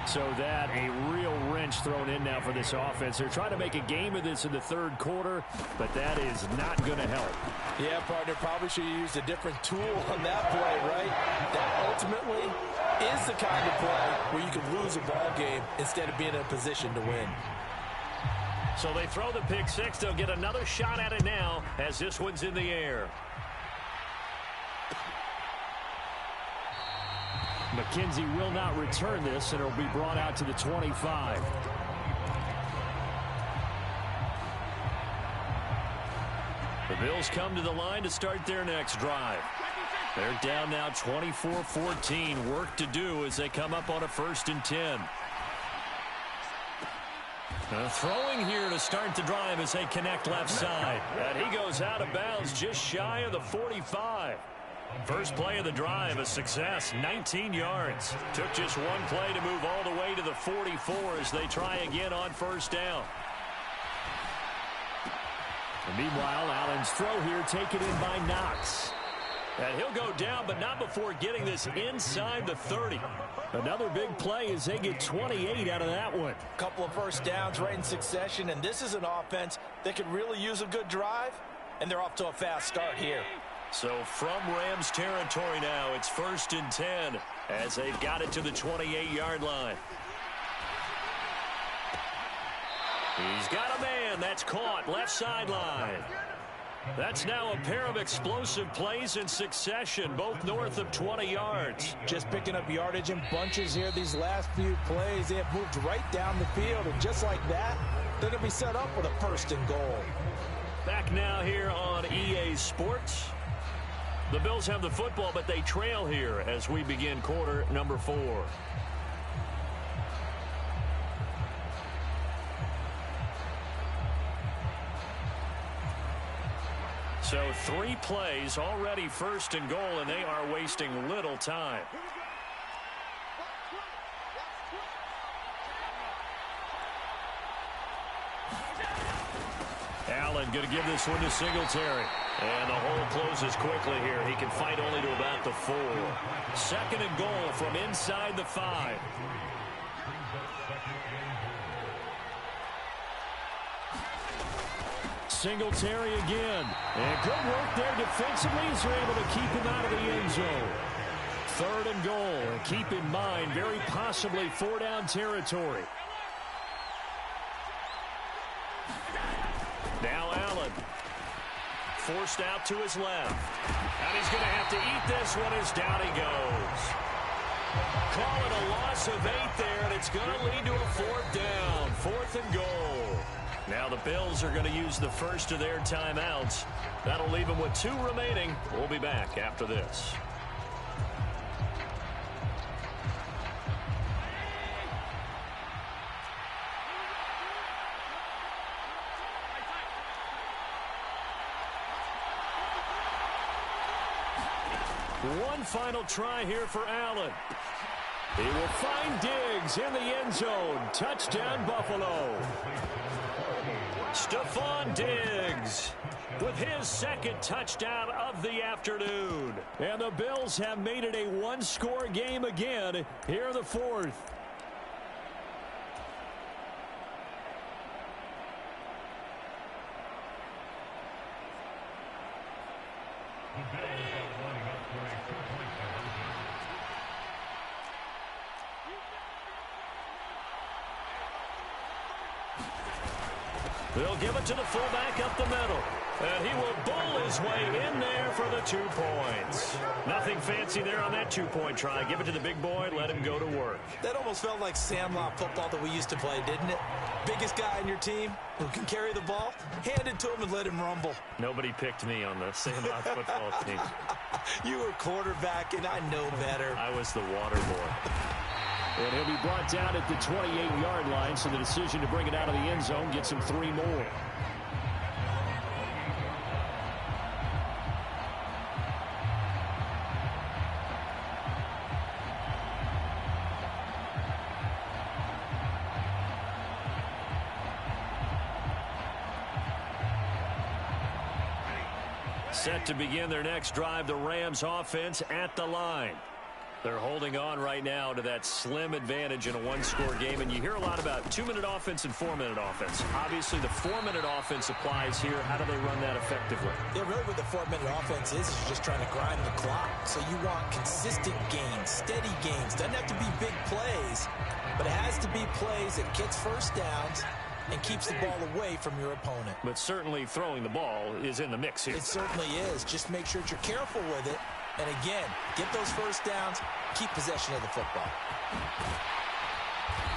So that a real wrench thrown in now for this offense. They're trying to make a game of this in the third quarter, but that is not going to help. Yeah, partner, probably should have used a different tool on that play, right? That ultimately is the kind of play where you can lose a ball game instead of being in a position to win. So they throw the pick six. They'll get another shot at it now as this one's in the air. McKenzie will not return this, and it'll be brought out to the 25. The Bills come to the line to start their next drive. They're down now 24-14. Work to do as they come up on a 1st and 10. Throwing here to start the drive as they connect left side. And he goes out of bounds just shy of the 45. First play of the drive, a success, 19 yards. Took just one play to move all the way to the 44 as they try again on first down. And meanwhile, Allen's throw here taken in by Knox. And he'll go down, but not before getting this inside the 30. Another big play as they get 28 out of that one. Couple of first downs right in succession, and this is an offense that could really use a good drive, and they're off to a fast start here. So from Rams territory now, it's 1st and 10 as they've got it to the 28-yard line. He's got a man that's caught left sideline. That's now a pair of explosive plays in succession, both north of 20 yards. Just picking up yardage in bunches here these last few plays. They have moved right down the field, and just like that, they're going to be set up with a 1st and goal. Back now here on EA Sports. The Bills have the football, but they trail here as we begin quarter number 4. So 3 plays, already 1st and goal, and they are wasting little time. Allen going to give this one to Singletary. And the hole closes quickly here. He can fight only to about the 4. 2nd and goal from inside the 5. Singletary again. And good work there defensively as they're able to keep him out of the end zone. 3rd and goal. And keep in mind, very possibly 4-down territory. Now Allen. Forced out to his left. And he's going to have to eat this one as down he goes. Call it a loss of 8 there, and it's going to lead to a 4th down. 4th and goal. Now the Bills are going to use the first of their timeouts. That'll leave them with 2 remaining. We'll be back after this. One final try here for Allen. He will find Diggs in the end zone. Touchdown, Buffalo. Stephon Diggs with his 2nd touchdown of the afternoon. And the Bills have made it a 1-score game again here in the 4th. They'll give it to the fullback up the middle. And he will bowl his way in there for the 2 points. Nothing fancy there on that 2-point try. Give it to the big boy, let him go to work. That almost felt like Sandlot football that we used to play, didn't it? Biggest guy on your team who can carry the ball, hand it to him and let him rumble. Nobody picked me on the Sandlot football team. You were quarterback, and I know better. I was the water boy. And he'll be brought down at the 28-yard line, so the decision to bring it out of the end zone gets him 3 more. Set to begin their next drive, the Rams offense at the line. They're holding on right now to that slim advantage in a 1-score game, and you hear a lot about 2-minute offense and 4-minute offense. Obviously, the 4-minute offense applies here. How do they run that effectively? Yeah, really what the 4-minute offense is just trying to grind the clock. So you want consistent gains, steady gains. Doesn't have to be big plays, but it has to be plays that gets first downs and keeps the ball away from your opponent. But certainly throwing the ball is in the mix here. It certainly is. Just make sure that you're careful with it. And again, get those first downs, keep possession of the football.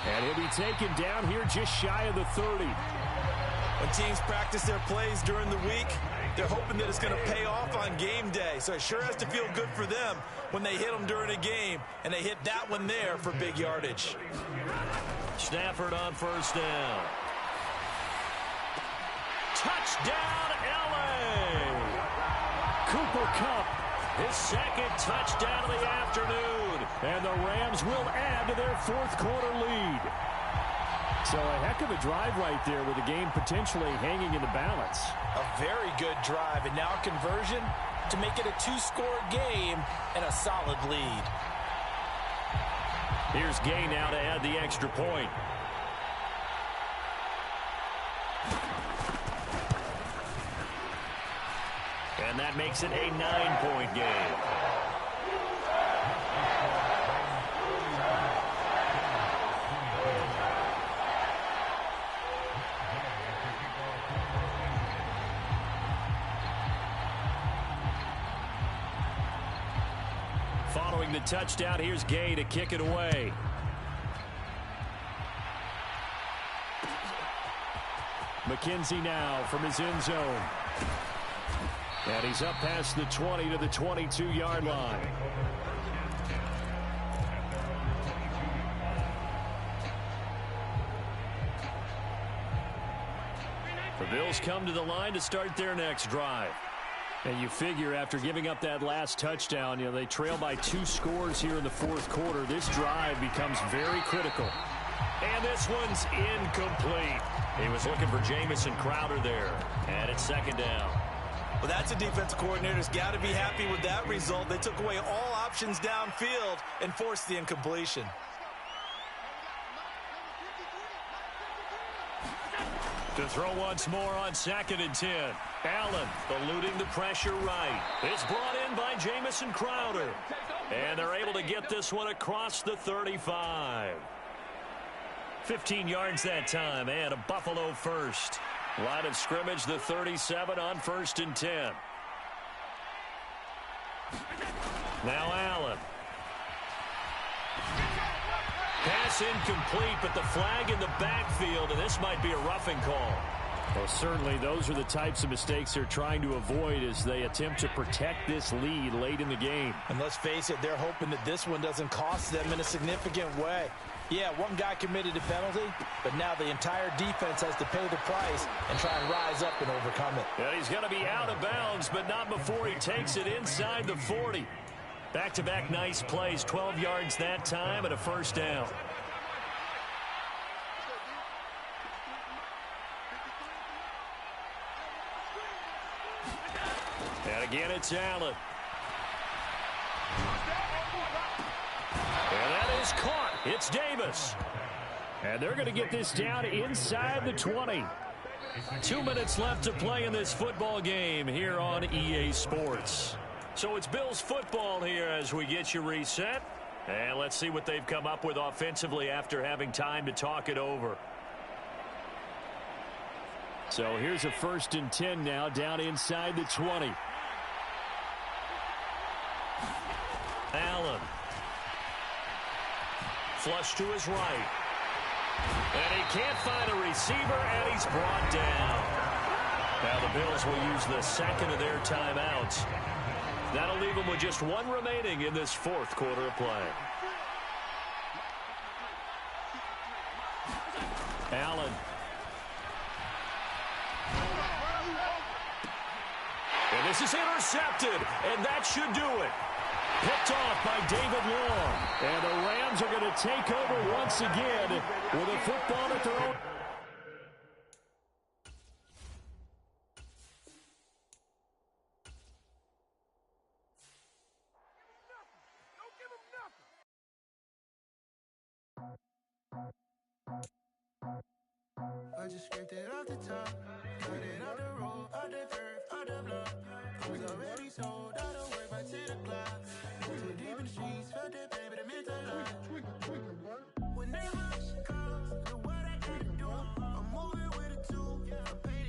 And he'll be taken down here just shy of the 30. When teams practice their plays during the week, they're hoping that it's going to pay off on game day. So it sure has to feel good for them when they hit them during a game, and they hit that one there for big yardage. Stafford on first down. Touchdown, L.A. Cooper Kupp, his second touchdown of the afternoon. And the Rams will add to their fourth quarter lead. So a heck of a drive right there with the game potentially hanging in the balance. A very good drive, and now conversion to make it a two-score game and a solid lead. Here's Gay now to add the extra point. And that makes it a 9-point game. Following the touchdown, here's Gay to kick it away. McKenzie now from his end zone. And he's up past the 20 to the 22-yard line. The Bills come to the line to start their next drive. And you figure after giving up that last touchdown, they trail by 2 scores here in the fourth quarter. This drive becomes very critical. And this one's incomplete. He was looking for Jamison Crowder there. And it's second down. Well, that's a defensive coordinator's got to be happy with that result. They took away all options downfield and forced the incompletion. To throw once more on 2nd and 10. Allen eluding the pressure right. It's brought in by Jamison Crowder. And they're able to get this one across the 35. 15 yards that time and a Buffalo first. Line of scrimmage, the 37 on 1st and 10. Now Allen. Pass incomplete, but the flag in the backfield, and this might be a roughing call. Well, certainly those are the types of mistakes they're trying to avoid as they attempt to protect this lead late in the game. And let's face it, they're hoping that this one doesn't cost them in a significant way. Yeah, one guy committed a penalty, but now the entire defense has to pay the price and try and rise up and overcome it. Yeah, he's going to be out of bounds, but not before he takes it inside the 40. Back-to-back nice plays, 12 yards that time and a first down. And again, it's Allen. And that is caught. It's Davis. And they're going to get this down inside the 20. 2 minutes left to play in this football game here on EA Sports. So it's Bills football here as we get you reset. And let's see what they've come up with offensively after having time to talk it over. So here's a 1st and 10 now down inside the 20. Allen. Flush to his right. And he can't find a receiver, and he's brought down. Now the Bills will use the second of their timeouts. That'll leave them with just one remaining in this fourth quarter of play. Allen. And this is intercepted, and that should do it. Picked off by David Long. And the Rams are going to take over once again with a football at their own. I just scraped it off the top, cut it off the road, out the curve, out the block. It was already sold, I don't work by 10 o'clock. Too deep in the streets, felt that pain, but it meant a lot. Whenever she calls, know what I gotta do. I'm moving with a two, I pay